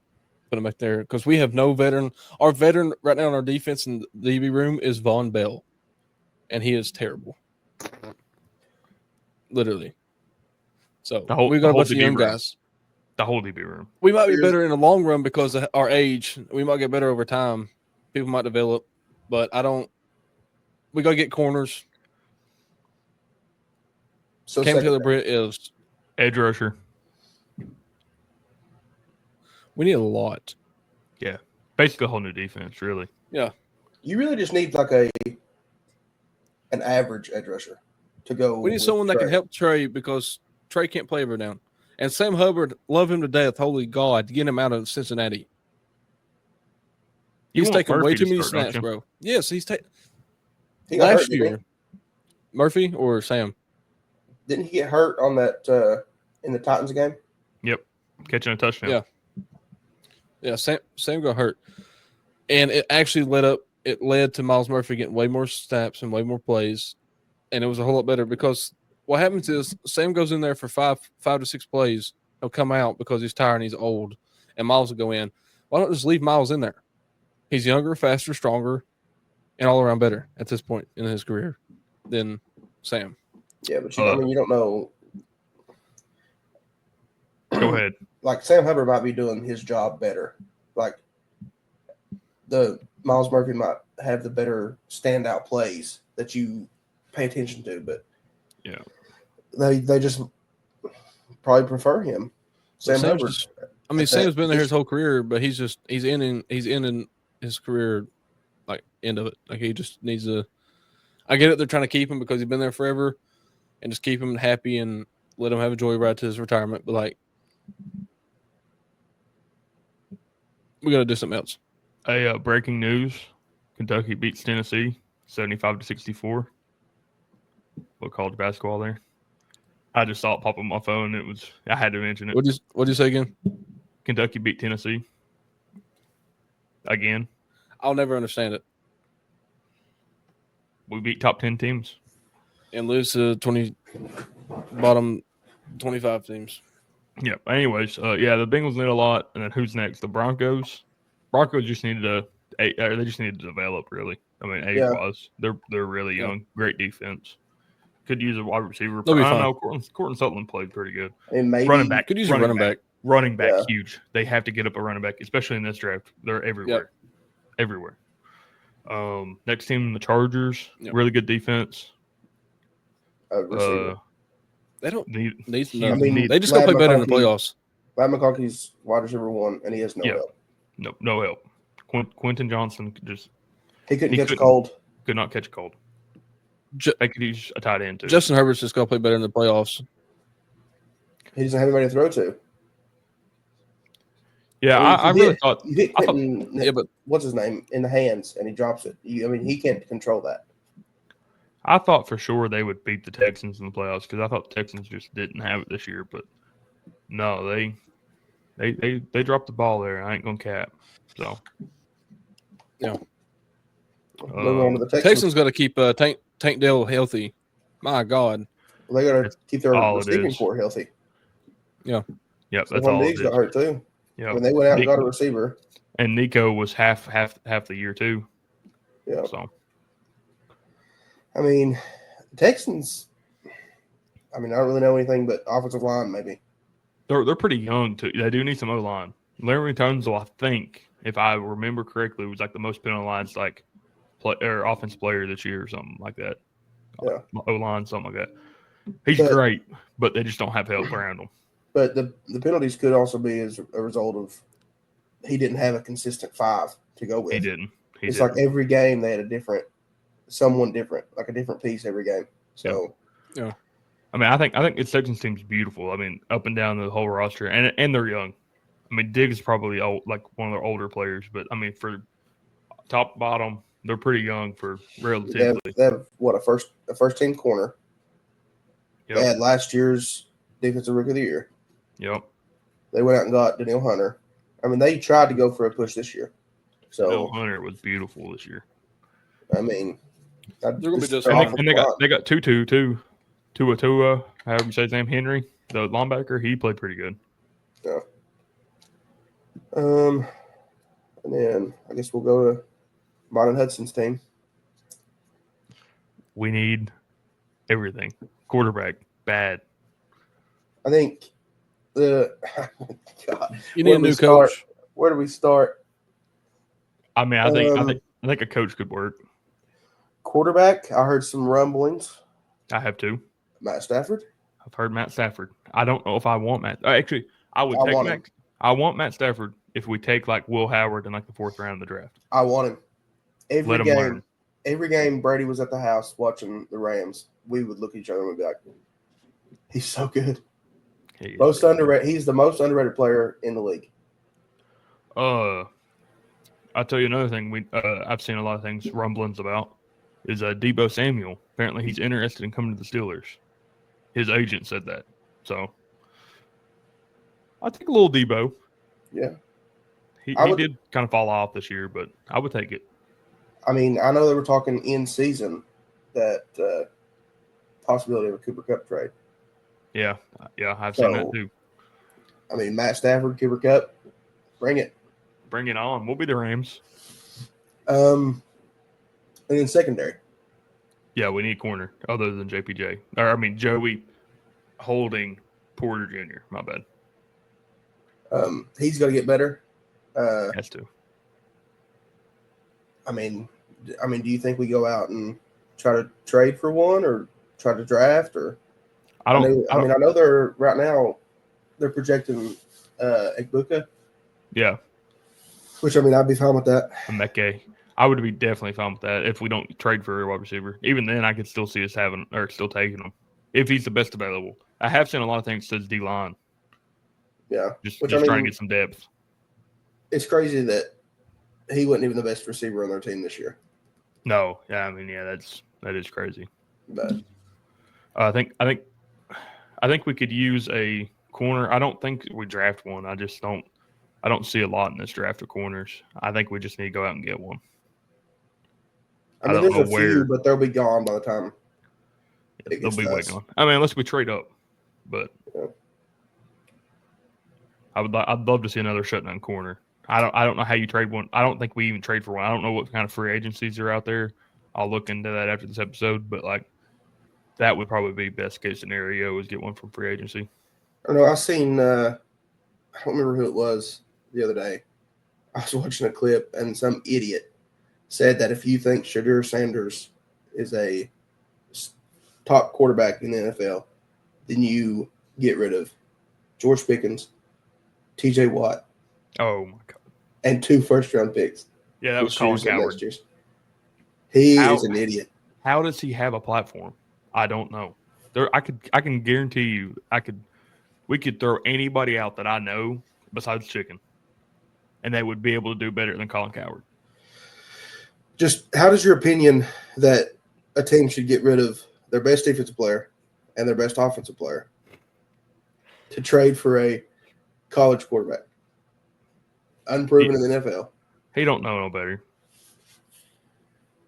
Speaker 1: put him back there, because we have no veteran. Our veteran right now in our defense in the DB room is Von Bell, and he is terrible. Literally. So we got a bunch of young guys.
Speaker 3: The whole DB room.
Speaker 1: We might be better in the long run because of our age. We might get better over time. People might develop, but I don't. We got to get corners. So Cam Taylor-Britt is
Speaker 3: edge rusher.
Speaker 1: We need a lot.
Speaker 3: Yeah, basically a whole new defense, really.
Speaker 1: Yeah,
Speaker 2: you really just need like an average edge rusher to go.
Speaker 1: We need someone that can help Trey, because Trey can't play every down. And Sam Hubbard, love him to death. Holy God, get him out of Cincinnati. He's taking way too many snaps, bro. Yes, he's taking. Last year, Murphy or Sam?
Speaker 2: Didn't he get hurt on that in the Titans game?
Speaker 3: Yep, catching a touchdown.
Speaker 1: Yeah. Sam got hurt, and it actually led to Miles Murphy getting way more snaps and way more plays, and it was a whole lot better, because what happens is Sam goes in there for five to six plays. He'll come out because he's tired and he's old, and Miles will go in. Why don't just leave Miles in there? He's younger, faster, stronger, and all around better at this point in his career than Sam.
Speaker 2: Yeah, but you don't know.
Speaker 3: Go ahead.
Speaker 2: Like, Sam Hubbard might be doing his job better. Like, the Miles Murphy might have the better standout plays that you pay attention to, but
Speaker 3: yeah,
Speaker 2: they just probably prefer him. Sam Hubbard.
Speaker 1: Sam's been there his whole career, but he's ending his career like end of it. Like he just needs to. I get it. They're trying to keep him because he's been there forever, and just keep him happy and let him have a joyride to his retirement. But like, we got to do something else.
Speaker 3: Breaking news: Kentucky beats Tennessee 75-64. What college basketball there? I just saw it pop up on my phone. I had to mention it.
Speaker 1: What'd you say again?
Speaker 3: Kentucky beat Tennessee again.
Speaker 1: I'll never understand it.
Speaker 3: We beat top 10 teams
Speaker 1: and lose to bottom 25 teams.
Speaker 3: Yep. Anyways, the Bengals need a lot, and then who's next? The Broncos. Broncos just needed they just needed to develop, really. I mean, age-wise, they're really young. Great defense. Could use a wide receiver.
Speaker 1: They'll be fine.
Speaker 3: I don't know. Courtland Sutherland played pretty good.
Speaker 2: And maybe
Speaker 3: running back
Speaker 1: could use a running back.
Speaker 3: Running back, huge. They have to get up a running back, especially in this draft. They're everywhere. Yep. Everywhere. Next team, the Chargers. Yep. Really good defense.
Speaker 1: They don't need they just
Speaker 2: go
Speaker 1: play better in the playoffs.
Speaker 2: Matt McConkey's wide receiver 1, and he has no help.
Speaker 3: No help. Quentin Johnson
Speaker 2: he couldn't catch a cold.
Speaker 3: Could not catch a cold. I could use a tight end too.
Speaker 1: Justin Herbert's just going to play better in the playoffs.
Speaker 2: He doesn't have anybody to throw to.
Speaker 3: Yeah, I really thought.
Speaker 2: You hit but what's his name in the hands, and he drops it. He can't control that.
Speaker 3: I thought for sure they would beat the Texans in the playoffs because I thought the Texans just didn't have it this year. But no, they dropped the ball there. I ain't gonna cap. So
Speaker 1: yeah. Texans got to keep Tank Dell healthy. My God.
Speaker 2: Well, they got to keep their receiving core healthy.
Speaker 1: Yeah.
Speaker 3: Yep. That's all.
Speaker 2: Diggs got hurt too.
Speaker 3: Yeah.
Speaker 2: When they went out and got a receiver.
Speaker 3: And Nico was half the year too.
Speaker 2: Yeah.
Speaker 3: So.
Speaker 2: The Texans. I don't really know anything but offensive line, maybe.
Speaker 3: They're pretty young too. They do need some O line. Larry Tunzel, I think, if I remember correctly, was like the most penalized offense player this year or something like that.
Speaker 2: Yeah.
Speaker 3: O-line, something like that. He's great, but they just don't have help around him.
Speaker 2: But the penalties could also be as a result of he didn't have a consistent 5 to go with.
Speaker 3: He didn't.
Speaker 2: It's like every game they had someone different, like a different piece every game. So,
Speaker 1: yeah.
Speaker 3: I think this Texans team's beautiful. Up and down the whole roster, and they're young. Diggs is probably old, like one of their older players, but for top to bottom, they're pretty young for relatively.
Speaker 2: They have what, a first team corner. Yep. They had last year's defensive rookie of the year.
Speaker 3: Yep.
Speaker 2: They went out and got Danielle Hunter. They tried to go for a push this year. So
Speaker 3: Danielle Hunter was beautiful this year.
Speaker 2: they're going to be just
Speaker 3: and they got Tutu too. Tua, however you say his name, Henry, the linebacker. He played pretty good.
Speaker 2: Yeah. And then I guess we'll go to Martin Hudson's team.
Speaker 3: We need everything. Quarterback, bad.
Speaker 2: I think
Speaker 1: you need a new coach.
Speaker 2: Where do we start?
Speaker 3: I think a coach could work.
Speaker 2: Quarterback, I heard some rumblings.
Speaker 3: I have too.
Speaker 2: Matt Stafford.
Speaker 3: I've heard Matt Stafford. I don't know if I want Matt. Actually, I want Matt Stafford if we take like Will Howard in like the 4th round of the draft.
Speaker 2: I want him. Every game Brady was at the house watching the Rams, we would look at each other and we'd be like, he's so good. Underrated. He's the most underrated player in the league.
Speaker 3: I'll tell you another thing. I've seen a lot of things rumblings about is Deebo Samuel. Apparently, he's interested in coming to the Steelers. His agent said that. So I'll take a little Deebo.
Speaker 2: Yeah,
Speaker 3: he did kind of fall off this year, but I would take it.
Speaker 2: I know they were talking in season that possibility of a Cooper Kupp trade.
Speaker 3: Yeah, I've seen that too.
Speaker 2: Matt Stafford, Cooper Kupp, bring it.
Speaker 3: Bring it on. We'll be the Rams.
Speaker 2: And then secondary.
Speaker 3: Yeah, we need corner other than JPJ. Or Joey Holding Porter Jr. My bad.
Speaker 2: He's got to get better.
Speaker 3: Has to.
Speaker 2: Do you think we go out and try to trade for one or try to draft or? I know they're right now. They're projecting Egbuka.
Speaker 3: Yeah.
Speaker 2: Which I'd be fine with that.
Speaker 3: Meke. I would be definitely fine with that if we don't trade for a wide receiver. Even then, I could still see us still taking him if he's the best available. I have seen a lot of things that says D-line.
Speaker 2: Yeah.
Speaker 3: Just trying to get some depth.
Speaker 2: It's crazy that he wasn't even the best receiver on their team this year.
Speaker 3: No. Yeah, I mean, that is crazy.
Speaker 2: But
Speaker 3: I think we could use a corner. I don't think we draft one. I don't see a lot in this draft of corners. I think we just need to go out and get one.
Speaker 2: I mean, there's a few, but they'll be gone by the time.
Speaker 3: They'll be way gone. I mean, unless we trade up, but
Speaker 2: yeah.
Speaker 3: I'd love to see another shutdown corner. I don't know how you trade one. I don't think we even trade for one. I don't know what kind of free agencies are out there. I'll look into that after this episode, but like that would probably be best case scenario is get one from free agency.
Speaker 2: I don't know. I seen I don't remember who it was the other day. I was watching a clip and some idiot said that if you think Shadur Sanders is a top quarterback in the NFL, then you get rid of George Pickens, TJ Watt.
Speaker 3: Oh my God.
Speaker 2: And 2 first-round picks.
Speaker 3: Yeah, that was Colin Coward.
Speaker 2: He is an idiot.
Speaker 3: How does he have a platform? I don't know. I can guarantee you we could throw anybody out that I know besides Chicken, and they would be able to do better than Colin Coward.
Speaker 2: Just how does your opinion that a team should get rid of their best defensive player and their best offensive player to trade for a college quarterback? Unproven in the NFL.
Speaker 3: He don't know no better.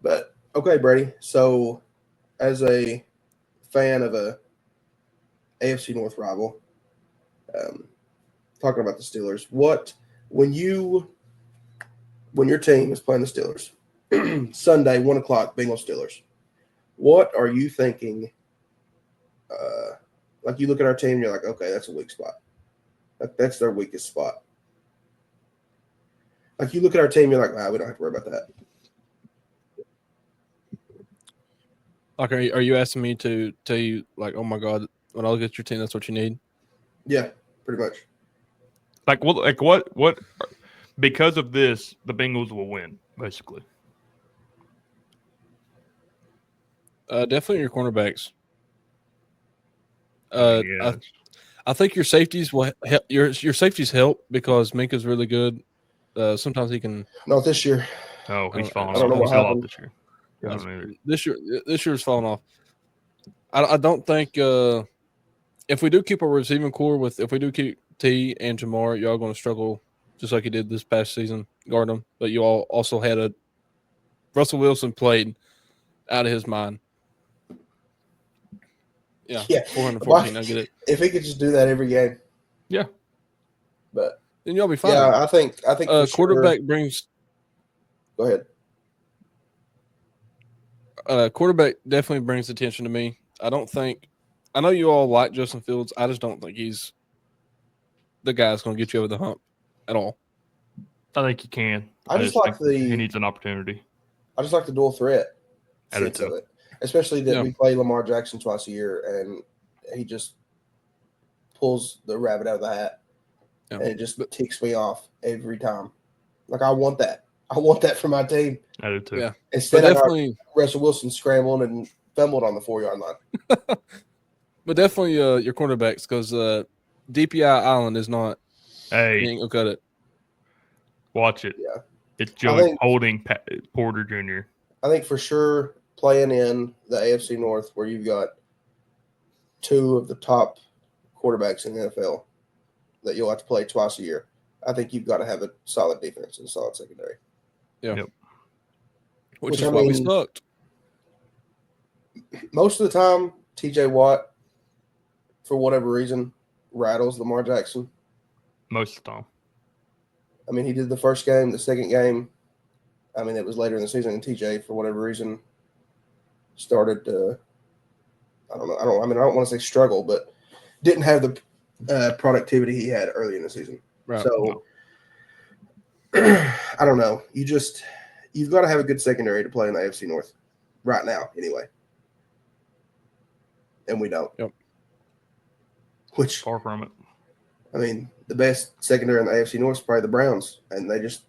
Speaker 2: But, okay, Brady. So, as a fan of a AFC North rival, talking about the Steelers, when your team is playing the Steelers, Sunday, 1 o'clock, Bengals Steelers, what are you thinking? Like you look at our team, you're like, okay, that's a weak spot. That's their weakest spot. Like you look at our team, you're like, we don't have to worry about that.
Speaker 1: Like, are you asking me to tell you, like, oh my God, when I look at your team, that's what you need?
Speaker 2: Yeah, pretty much.
Speaker 3: What? Because of this, the Bengals will win, basically.
Speaker 1: Definitely your cornerbacks.
Speaker 3: Yeah.
Speaker 1: I think your safeties will help. Your safeties help because Minka's really good. Sometimes he can.
Speaker 2: Not this year.
Speaker 3: Oh, he's falling
Speaker 2: off. I don't know what happened
Speaker 3: this year. I don't either.
Speaker 1: This year's falling off. I don't think if we do keep a receiving core if we do keep T and Jamar, y'all going to struggle just like you did this past season guarding them. But you all also had Russell Wilson played out of his mind. Yeah, 414. I get it.
Speaker 2: If he could just do that every game,
Speaker 3: yeah.
Speaker 2: But
Speaker 1: then y'all be fine.
Speaker 2: Yeah, I think
Speaker 1: quarterback brings.
Speaker 2: Go ahead.
Speaker 1: Quarterback definitely brings attention to me. I know you all like Justin Fields. I just don't think he's the guy that's going to get you over the hump at all.
Speaker 3: I think he can.
Speaker 2: I just like
Speaker 3: he needs an opportunity.
Speaker 2: I just like the dual threat
Speaker 3: sense
Speaker 2: of it. Especially that we play Lamar Jackson twice a year, and he just pulls the rabbit out of the hat, and it just ticks me off every time. Like, I want that. I want that for my team.
Speaker 3: I do too.
Speaker 1: Yeah.
Speaker 2: Instead of Russell Wilson scrambling and fumbled on the 4-yard line.
Speaker 1: But definitely your cornerbacks, because DPI Island is not.
Speaker 3: Hey,
Speaker 1: you ain't gonna cut it.
Speaker 3: Watch it.
Speaker 2: Yeah.
Speaker 3: It's Joey Holding Porter Jr.
Speaker 2: I think for sure playing in the AFC North where you've got 2 of the top quarterbacks in the NFL that you'll have to play twice a year, I think you've got to have a solid defense and a solid secondary.
Speaker 1: Yeah.
Speaker 3: Yep.
Speaker 1: Which is why we sucked.
Speaker 2: Most of the time, TJ Watt, for whatever reason, rattles Lamar Jackson.
Speaker 3: Most of the time. I
Speaker 2: mean, he did the first game, the second game. I mean, it was later in the season, and TJ, for whatever reason, started to, I don't want to say struggle, but didn't have the productivity he had early in the season.
Speaker 1: Right.
Speaker 2: So, I don't know. You've got to have a good secondary to play in the AFC North right now, anyway. And we don't.
Speaker 1: Yep.
Speaker 3: Which far from it.
Speaker 2: I mean, the best secondary in the AFC North is probably the Browns, and they just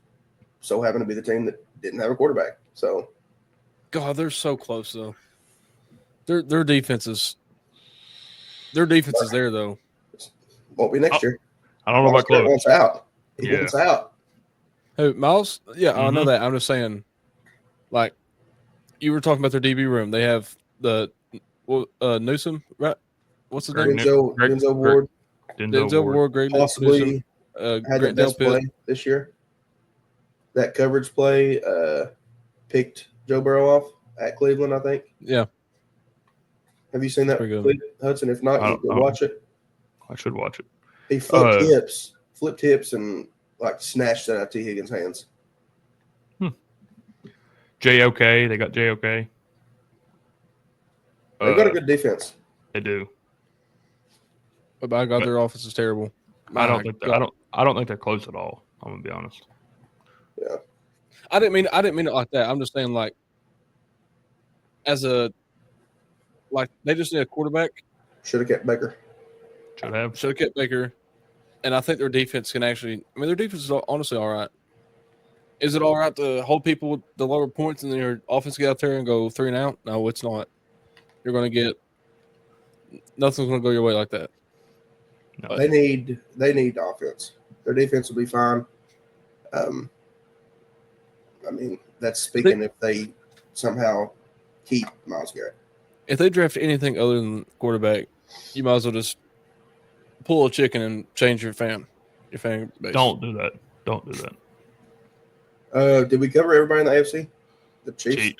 Speaker 2: so happen to be the team that didn't have a quarterback. So,
Speaker 1: God, they're so close though. Their defense is there though.
Speaker 2: Won't be next year.
Speaker 3: I don't know about close.
Speaker 2: Wants out. He wants out.
Speaker 1: Who, Miles? Yeah, I know
Speaker 3: Mhm.
Speaker 1: that. I'm just saying, like, you were talking about their DB room. They have the Newsom, right? What's his name?
Speaker 2: Denzel Ward.
Speaker 1: Denzel Ward, Greg
Speaker 2: possibly
Speaker 1: Newsom,
Speaker 2: had the
Speaker 1: Grant
Speaker 2: best
Speaker 1: Delpit.
Speaker 2: play this year. That coverage play picked Joe Burrow off at Cleveland, I think.
Speaker 1: Yeah.
Speaker 2: Have you seen that, Hudson? If not, you can watch it.
Speaker 3: I should watch it.
Speaker 2: He flipped hips, and like snatched that out of T. Higgins' hands.
Speaker 3: JOK, they got JOK.
Speaker 2: They've got a good defense.
Speaker 3: They do.
Speaker 1: But by God, their offense is terrible.
Speaker 3: I don't think they're close at all. I'm gonna be honest.
Speaker 2: Yeah.
Speaker 1: I didn't mean it like that. I'm just saying, like, they just need a quarterback.
Speaker 2: Should have kept Baker.
Speaker 3: Should have
Speaker 1: kept Baker. And I think their defense can actually – I mean, their defense is honestly all right. Is it all right to hold people with the lower points and then your offense get out there and go 3 and out? No, it's not. You're going to get – nothing's going to go your way like that.
Speaker 2: No. They need offense. Their defense will be fine. I mean, that's speaking if they somehow keep Myles Garrett.
Speaker 1: If they draft anything other than quarterback, you might as well just pull a chicken and change your fan base.
Speaker 3: Don't do that.
Speaker 2: Did we cover everybody in the AFC? The Chiefs?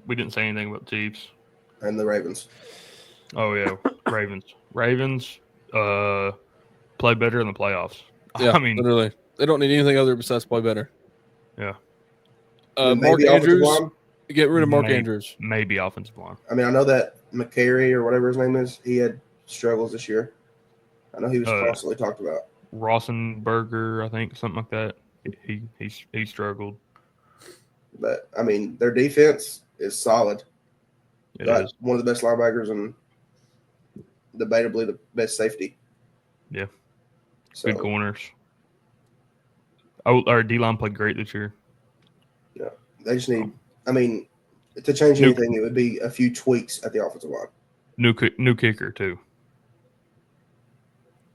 Speaker 3: We didn't say anything about the Chiefs.
Speaker 2: And the Ravens.
Speaker 3: Oh, yeah. Ravens play better in the playoffs.
Speaker 1: Yeah, I mean, literally. They don't need anything other besides play better.
Speaker 3: Yeah.
Speaker 1: Mark Andrews. Get rid of Mark Andrews.
Speaker 3: Maybe offensive line.
Speaker 2: I mean, I know that McCary or whatever his name is, he had struggles this year. I know he was constantly talked about.
Speaker 3: Rosenberger, I think, something like that. He struggled.
Speaker 2: But, I mean, their defense is solid.
Speaker 3: It is.
Speaker 2: One of the best linebackers and debatably the best safety.
Speaker 3: Yeah. Good corners. Our D-line played great this year.
Speaker 2: Yeah. They just need to change anything, it would be a few tweaks at the offensive line.
Speaker 3: New kicker, too.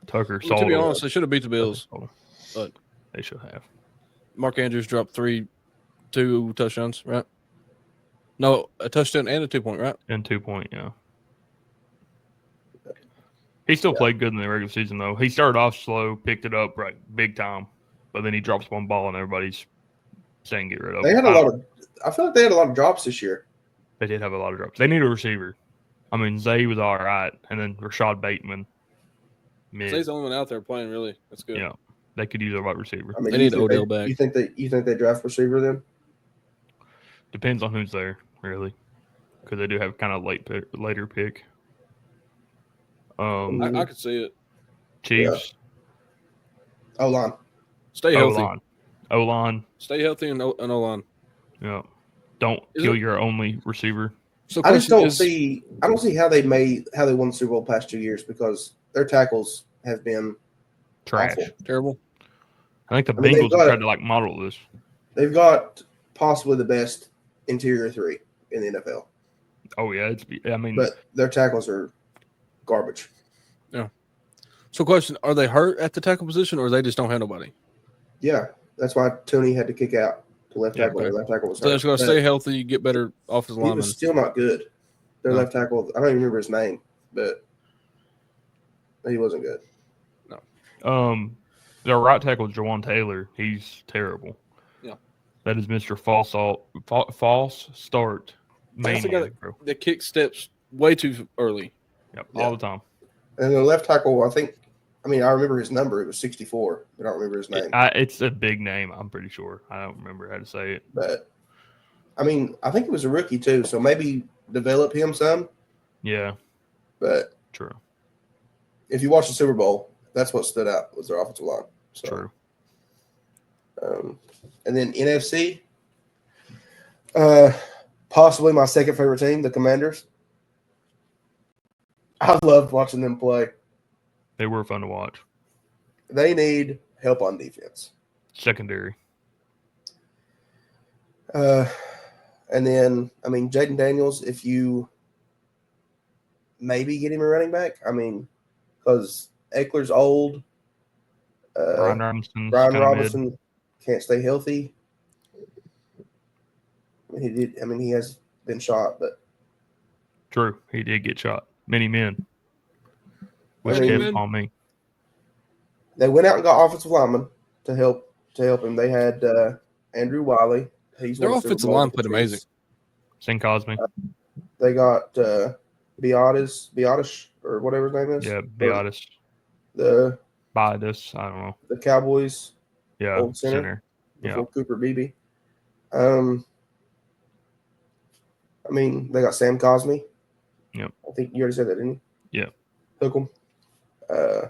Speaker 3: Tucker.
Speaker 1: To be honest, they should have beat the Bills. But
Speaker 3: they should have.
Speaker 1: Mark Andrews dropped 2 touchdowns, right? No, a touchdown and a 2-point, right?
Speaker 3: And 2-point, yeah. He still played good in the regular season, though. He started off slow, picked it up right big time, but then he drops one ball and everybody's saying get rid of it.
Speaker 2: I feel like they had a lot of drops this year.
Speaker 3: They did have a lot of drops. They need a receiver. I mean, Zay was all right, and then Rashad Bateman.
Speaker 1: Zay's the only one out there playing, really. That's good.
Speaker 3: Yeah, they could use a wide receiver.
Speaker 1: I mean, they need Odell back.
Speaker 2: You think they draft receiver then?
Speaker 3: Depends on who's there, really, because they do have kind of later pick.
Speaker 1: I could see it.
Speaker 3: Chiefs.
Speaker 2: Yeah. O-line.
Speaker 1: Stay healthy.
Speaker 3: O-line.
Speaker 1: Stay healthy and O-line.
Speaker 3: Yeah. Don't kill your only receiver.
Speaker 2: So I just don't see how they won the Super Bowl past 2 years because their tackles have been
Speaker 3: trash.
Speaker 2: Awful.
Speaker 1: Terrible.
Speaker 3: I think the Bengals have tried to model this.
Speaker 2: They've got possibly the best interior 3 in the NFL.
Speaker 3: Oh yeah,
Speaker 2: but their tackles are garbage.
Speaker 1: Yeah. So, question: are they hurt at the tackle position, or they just don't have nobody?
Speaker 2: Yeah, that's why Tooney had to kick out to left tackle.
Speaker 1: Okay.
Speaker 2: Left tackle was hurt.
Speaker 1: So they're just going to stay healthy, get better offensive linemen.
Speaker 2: He was still not good. Their left tackle, I don't even remember his name, but he wasn't good.
Speaker 3: No. Their right tackle, Jawan Taylor, he's terrible.
Speaker 1: Yeah.
Speaker 3: That is Mr. False Start.
Speaker 1: The kick steps way too early.
Speaker 3: Yep, all the time.
Speaker 2: And the left tackle, I remember his number. It was 64. I don't remember his name.
Speaker 3: It's a big name, I'm pretty sure. I don't remember how to say it.
Speaker 2: But, I think it was a rookie too, so maybe develop him some.
Speaker 3: Yeah.
Speaker 2: But
Speaker 3: true.
Speaker 2: If you watch the Super Bowl, that's what stood out was their offensive line. So,
Speaker 3: true.
Speaker 2: And then NFC, possibly my second favorite team, the Commanders. I loved watching them play.
Speaker 3: They were fun to watch.
Speaker 2: They need help on defense.
Speaker 3: Secondary.
Speaker 2: And then, I mean, Jaden Daniels, if you maybe get him a running back, I mean, because Eckler's old.
Speaker 3: Brian
Speaker 2: Robinson can't stay healthy. I mean, he has been shot, but
Speaker 3: true, he did get shot. Many men. Which kept on me.
Speaker 2: They went out and got offensive linemen to help him. They had Andrew Wiley.
Speaker 1: Their offensive line played amazing.
Speaker 3: St. Cosme.
Speaker 2: They got Biotis or whatever his name is.
Speaker 3: Yeah, Biotis. Biotis, I don't know.
Speaker 2: The Cowboys.
Speaker 3: Yeah,
Speaker 2: old center. Before Cooper Beebe. I mean, they got Sam Cosme.
Speaker 3: Yep.
Speaker 2: I think you already said that, didn't you?
Speaker 3: Yeah.
Speaker 2: Took them. I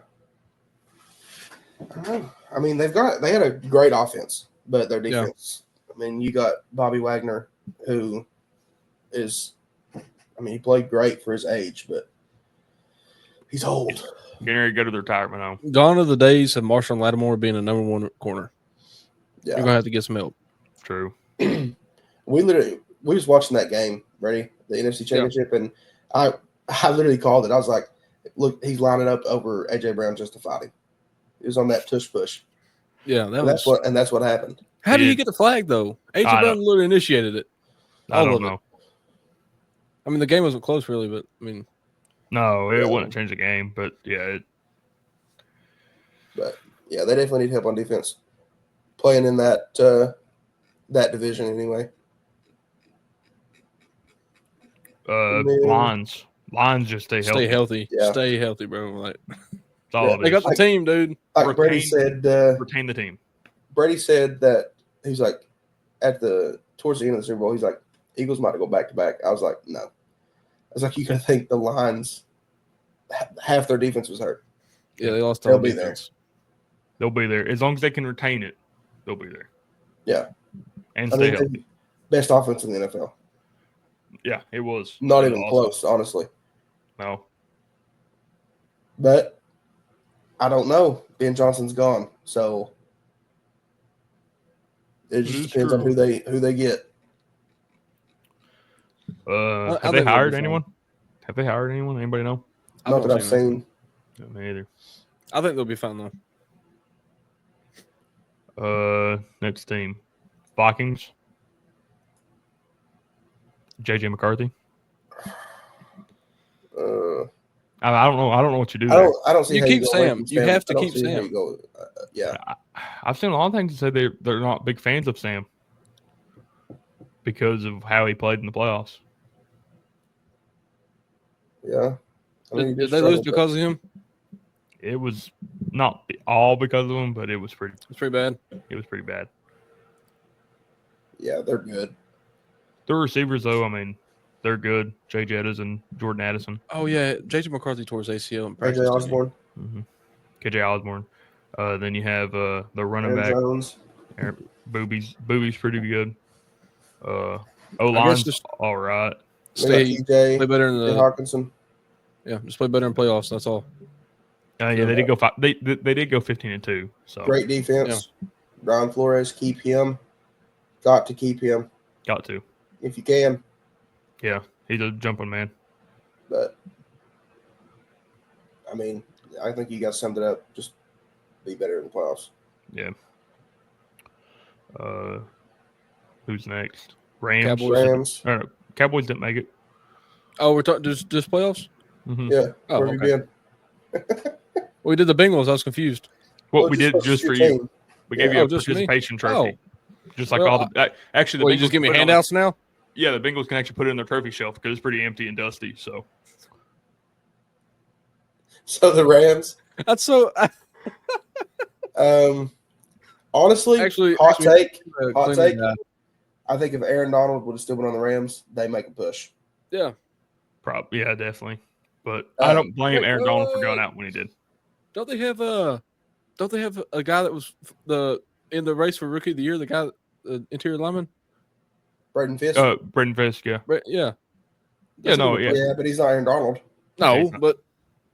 Speaker 2: don't know. I mean, they had a great offense, but their defense. Yeah. I mean, you got Bobby Wagner, who is, I mean, he played great for his age, but he's old.
Speaker 3: Getting ready to go to the retirement home.
Speaker 1: Gone are the days of Marshall Lattimore being a number one corner. Yeah. You're gonna have to get some help.
Speaker 3: True.
Speaker 2: we was watching that game, Brady, the NFC Championship, and I literally called it. I was like, look, he's lining up over AJ Brown justified him. He was on that tush push.
Speaker 1: Yeah,
Speaker 2: that's what happened.
Speaker 1: How did he get the flag though? AJ Brown literally initiated it.
Speaker 3: I don't know.
Speaker 1: I mean, the game wasn't close really, but I mean,
Speaker 3: no, it wouldn't change the game. But yeah,
Speaker 2: they definitely need help on defense. Playing in that division anyway.
Speaker 3: Lions just stay healthy.
Speaker 1: Stay healthy. Yeah. Stay healthy, bro. Like,
Speaker 3: that's all it is.
Speaker 1: They got the team, dude.
Speaker 2: Like Brady said,
Speaker 3: retain the team.
Speaker 2: Brady said that he's like towards the end of the Super Bowl, he's like, Eagles might go back to back. I was like, no. I was like, you gotta think the Lions, half their defense was hurt.
Speaker 1: Yeah, they lost.
Speaker 2: They'll be there.
Speaker 3: They'll be there as long as they can retain it. They'll be there.
Speaker 2: Yeah,
Speaker 3: and stay healthy.
Speaker 2: Best offense in the NFL.
Speaker 3: Yeah, it was
Speaker 2: not even close, honestly.
Speaker 3: No,
Speaker 2: but I don't know. Ben Johnson's gone, so it just depends on who they get.
Speaker 3: Have they hired anyone? Have they hired anyone? Anybody know?
Speaker 2: Not that I've seen.
Speaker 3: No, me either.
Speaker 1: I think they'll be fine
Speaker 3: though. Next team, Vikings. JJ McCarthy. I don't know. I don't know what you do.
Speaker 2: I don't see.
Speaker 1: You keep Sam. You have to keep Sam.
Speaker 2: Yeah,
Speaker 3: I've seen a lot of things that say they're not big fans of Sam because of how he played in the playoffs.
Speaker 2: Yeah.
Speaker 1: Did they lose because of him?
Speaker 3: It was not all because of him, but it was pretty.
Speaker 1: It's pretty bad.
Speaker 3: It was pretty bad.
Speaker 2: Yeah, they're good.
Speaker 3: The receivers, though, I mean, they're good. Jay Jettas and Jordan Addison.
Speaker 1: Oh yeah, JJ McCarthy tore his ACL in practice.
Speaker 2: KJ Osborne.
Speaker 3: Mm-hmm. KJ Osborne. Then you have the running back.
Speaker 2: Jones.
Speaker 3: Booby's pretty good. O-line's all right.
Speaker 1: Play better in the
Speaker 2: Hawkinson.
Speaker 1: Yeah, just play better in playoffs. That's all.
Speaker 3: Yeah, they did go. They did go 15-2. So
Speaker 2: great defense. Yeah. Brian Flores, keep him. Got to keep him.
Speaker 3: Got to.
Speaker 2: If you can.
Speaker 3: Yeah, he's a jumping man.
Speaker 2: But I mean, I think you guys summed it up. Just be better in the playoffs.
Speaker 3: Yeah. Who's next? Rams.
Speaker 2: Cowboys.
Speaker 3: Cowboys didn't make it.
Speaker 1: Oh, we're talking just playoffs.
Speaker 2: Mm-hmm. Yeah.
Speaker 1: Oh,
Speaker 2: where have you
Speaker 1: been? We did the Bengals. I was confused.
Speaker 3: What we did just for you.
Speaker 2: Team.
Speaker 3: We gave you a participation trophy. Just like all the actually.
Speaker 1: You just give me handouts now.
Speaker 3: Yeah, the Bengals can actually put it in their trophy shelf because it's pretty empty and dusty. So
Speaker 2: the Rams.
Speaker 1: That's so.
Speaker 2: Honestly,
Speaker 1: actually,
Speaker 2: hot take. I think if Aaron Donald would have still been on the Rams, they make a push.
Speaker 1: Yeah,
Speaker 3: probably. Yeah, definitely. But I don't blame Aaron Donald for going out when he did.
Speaker 1: Don't they have a guy that was in the race for Rookie of the Year? The guy, the interior lineman.
Speaker 2: Braden Fisk.
Speaker 3: Braden Fisk. Yeah.
Speaker 1: Yeah.
Speaker 2: Yeah, but he's not Aaron Donald.
Speaker 1: No, but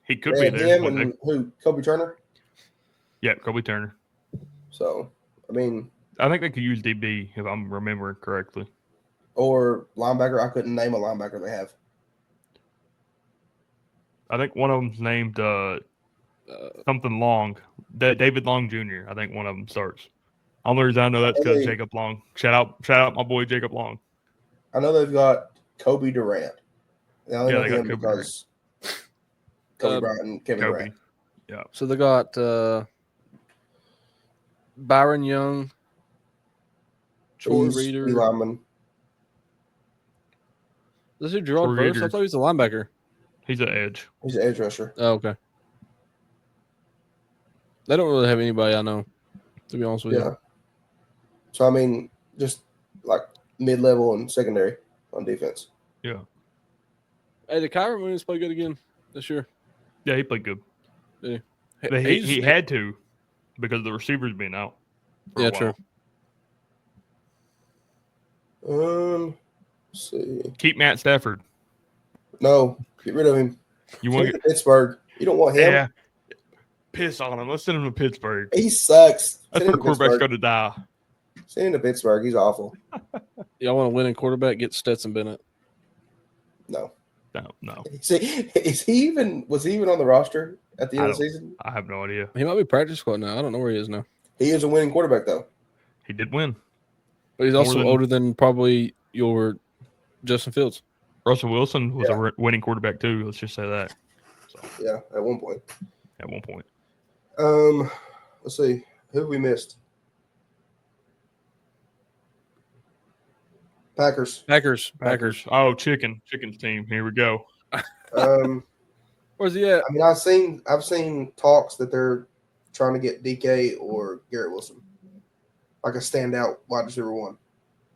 Speaker 3: he could be there.
Speaker 2: Him and who? Kobe Turner.
Speaker 3: Yeah, Kobe Turner.
Speaker 2: So, I mean,
Speaker 3: I think they could use DB if I'm remembering correctly.
Speaker 2: Or linebacker. I couldn't name a linebacker they have.
Speaker 3: I think one of them's named something Long. David Long Jr. I think one of them starts. Only reason I know that's because Jacob Long. Shout out my boy Jacob Long.
Speaker 2: I know they've got Kobe Durant. They only know him
Speaker 3: Kobe
Speaker 2: because Kobe Bryant and Kevin Durant.
Speaker 3: Yeah.
Speaker 1: So they got Byron Young, Troy Reader.
Speaker 2: Lineman.
Speaker 1: Is it Gerard Verse? I thought he was a linebacker.
Speaker 3: He's an edge.
Speaker 2: He's an edge rusher.
Speaker 1: Oh, okay. They don't really have anybody I know, to be honest with you.
Speaker 2: So, I mean, just like mid-level and secondary on defense.
Speaker 3: Yeah.
Speaker 1: Hey, did Kyron Williams play good again this year?
Speaker 3: Yeah, he played good.
Speaker 1: Yeah.
Speaker 3: He had to because the receivers being out.
Speaker 1: Yeah, true.
Speaker 2: Let's see.
Speaker 3: Keep Matt Stafford.
Speaker 2: No, get rid of him.
Speaker 3: You want
Speaker 2: to Pittsburgh? You don't want him.
Speaker 3: Yeah. Piss on him. Let's send him to Pittsburgh.
Speaker 2: He sucks.
Speaker 3: That's where quarterback's going to die.
Speaker 2: Send him to Pittsburgh. He's awful.
Speaker 1: Y'all want to win in quarterback? Get Stetson Bennett.
Speaker 2: No.
Speaker 3: Was
Speaker 2: he even on the roster at the end of the season?
Speaker 3: I have no idea.
Speaker 1: He might be practice squad now. I don't know where he is now.
Speaker 2: He is a winning quarterback though.
Speaker 3: He did win,
Speaker 1: but he's also older than probably your Justin Fields.
Speaker 3: Russell Wilson was a winning quarterback too. Let's just say that.
Speaker 2: So. Yeah, at one point. Let's see. Who have we missed? Packers.
Speaker 3: Oh, Chicken's team. Here we go.
Speaker 1: Where's he at?
Speaker 2: I mean, I've seen talks that they're trying to get DK or Garrett Wilson, like a standout wide receiver one.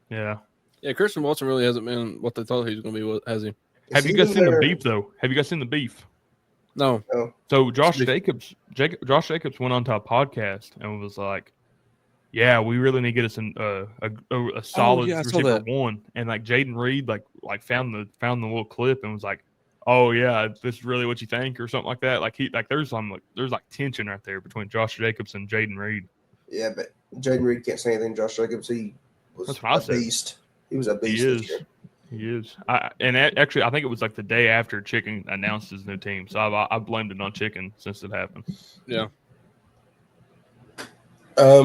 Speaker 3: Yeah.
Speaker 1: Yeah, Christian Watson really hasn't been what they thought he was going to be, has he?
Speaker 3: Have you guys seen the beef though? Have you guys seen the beef?
Speaker 1: No.
Speaker 3: So Josh Jacobs went onto a podcast and was like, "Yeah, we really need to get us a solid receiver one." And like Jaden Reed like found the little clip and was like, "Oh yeah, this is really what you think," or something like that. Like there's tension right there between Josh Jacobs and Jaden Reed.
Speaker 2: Yeah, but Jaden Reed can't say anything. Josh Jacobs, he was a beast. He was a beast.
Speaker 3: He is. Actually, I think it was like the day after Chicken announced his new team. So I blamed it on Chicken since it happened.
Speaker 1: Yeah.
Speaker 2: I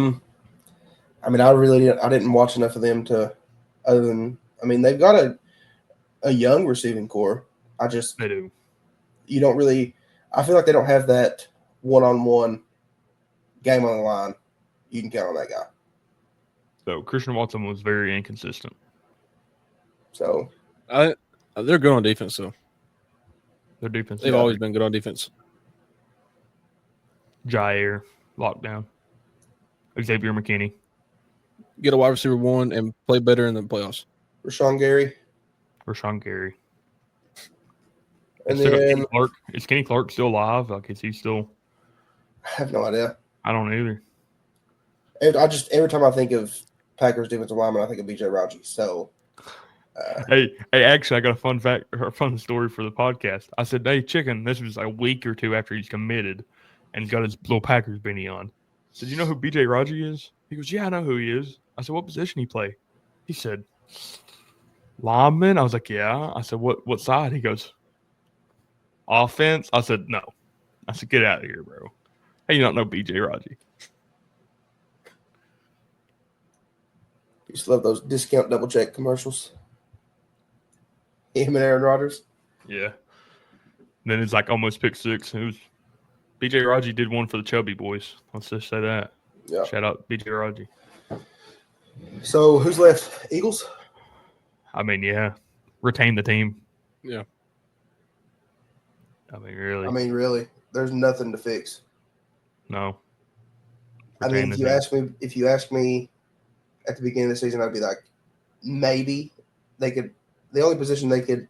Speaker 2: mean, I didn't watch enough of them they've got a young receiving core.
Speaker 3: They do.
Speaker 2: You don't really. I feel like they don't have that one-on-one game on the line. You can count on that guy.
Speaker 3: So Christian Watson was very inconsistent.
Speaker 2: So,
Speaker 1: they're good on defense, though.
Speaker 3: Their defense.
Speaker 1: They've always been good on defense.
Speaker 3: Jair, lockdown. Xavier McKinney.
Speaker 1: Get a wide receiver one and play better in the playoffs.
Speaker 2: Rashawn Gary.
Speaker 3: And then Kenny Clark. Is Kenny Clark still alive? Like, is he still?
Speaker 2: I have no idea.
Speaker 3: I don't either.
Speaker 2: Every time I think of Packers defensive lineman, I think of BJ Raji. So.
Speaker 3: Hey! Actually, I got a fun story for the podcast. I said, "Hey, Chicken." This was a week or two after he's committed, and he's got his little Packers beanie on. I said, "You know who BJ Raji is?" He goes, "Yeah, I know who he is." I said, "What position he play?" He said, "Lineman." I was like, "Yeah." I said, "What side?" He goes, "Offense." I said, "No." I said, "Get out of here, bro. Hey, you don't know BJ Raji."
Speaker 2: Used to love those discount double check commercials. Him and Aaron Rodgers.
Speaker 3: Yeah. Then it's like almost pick six. It was BJ Raji did one for the Chubby Boys. Let's just say that.
Speaker 2: Yeah.
Speaker 3: Shout out BJ Raji.
Speaker 2: So who's left? Eagles?
Speaker 3: I mean, yeah. Retain the team.
Speaker 1: Yeah.
Speaker 3: I mean, really.
Speaker 2: There's nothing to fix.
Speaker 3: No.
Speaker 2: Retain if you ask me at the beginning of the season, I'd be like, maybe they could. The only position they could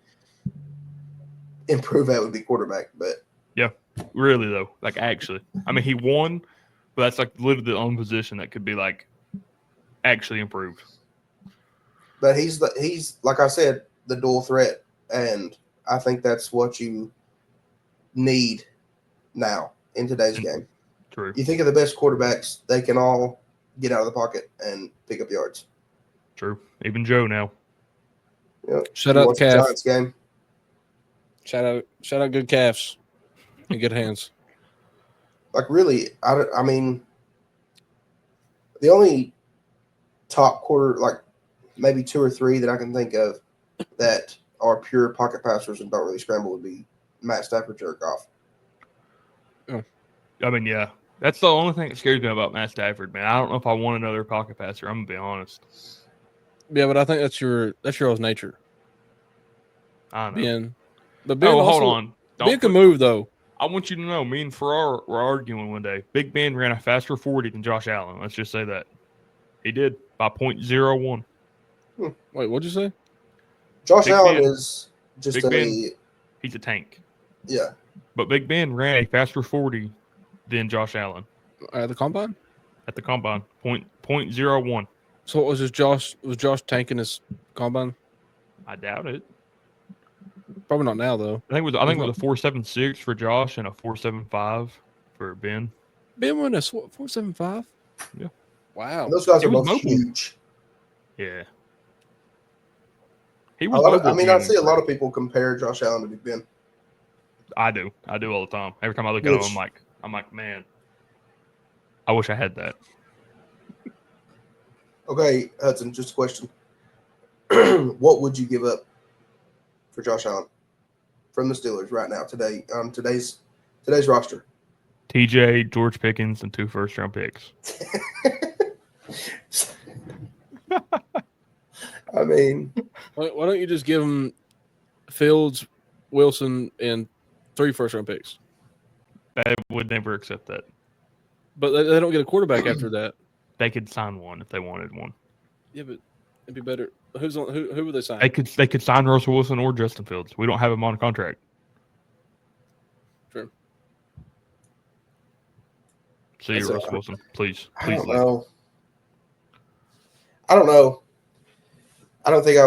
Speaker 2: improve at would be quarterback. But
Speaker 3: yeah, really though, like actually, I mean, he won, but that's like literally the only position that could be like actually improved.
Speaker 2: But he's like I said, the dual threat, and I think that's what you need now in today's game.
Speaker 3: True.
Speaker 2: You think of the best quarterbacks; they can all get out of the pocket and pick up yards.
Speaker 3: True. Even Joe now.
Speaker 2: Yep.
Speaker 1: Shout out the calf.
Speaker 2: Giants game.
Speaker 1: Shout out good calves and good hands.
Speaker 2: Like really, I mean, the only top quarter, like maybe 2 or 3 that I can think of that are pure pocket passers and don't really scramble would be Matt Stafford, Jared Goff.
Speaker 3: Oh. I mean, yeah. That's the only thing that scares me about Matt Stafford, man. I don't know if I want another pocket passer. I'm gonna be honest.
Speaker 1: Yeah, but I think that's your all's nature.
Speaker 3: I know.
Speaker 1: Ben also,
Speaker 3: hold on.
Speaker 1: Ben can move though.
Speaker 3: I want you to know, me and Farrar were arguing one day. Big Ben ran a faster 40 than Josh Allen. Let's just say that. He did by 0.01.
Speaker 1: Wait, what'd you say?
Speaker 2: Josh Allen is just
Speaker 3: Big Ben, he's a tank.
Speaker 2: Yeah.
Speaker 3: But Big Ben ran a faster 40 than Josh Allen.
Speaker 1: At the combine?
Speaker 3: At the combine. 0.01.
Speaker 1: So what was Josh tanking his combine?
Speaker 3: I doubt it.
Speaker 1: Probably not now though.
Speaker 3: I think it was a 4.76 for Josh and a 4.75 for Ben.
Speaker 1: Ben won a 4.75?
Speaker 3: Yeah.
Speaker 1: Wow.
Speaker 2: And those guys are both huge.
Speaker 3: Yeah. He was
Speaker 2: I see a lot of people compare Josh Allen to Big Ben.
Speaker 3: I do all the time. Every time I look at him, I'm like, man, I wish I had that.
Speaker 2: Okay, Hudson, just a question. What would you give up for Josh Allen from the Steelers right now, today, today's roster?
Speaker 3: TJ, George Pickens, and 2 first-round picks.
Speaker 2: I mean,
Speaker 1: why don't you just give him Fields, Wilson, and 3 first-round picks?
Speaker 3: They would never accept that.
Speaker 1: But they don't get a quarterback after that.
Speaker 3: They could sign one if they wanted one.
Speaker 1: Yeah, but it'd be better. Who would they sign?
Speaker 3: They could sign Russell Wilson or Justin Fields. We don't have him on contract.
Speaker 1: True.
Speaker 3: See you, Russell Wilson. Please.
Speaker 2: I don't know. I don't think I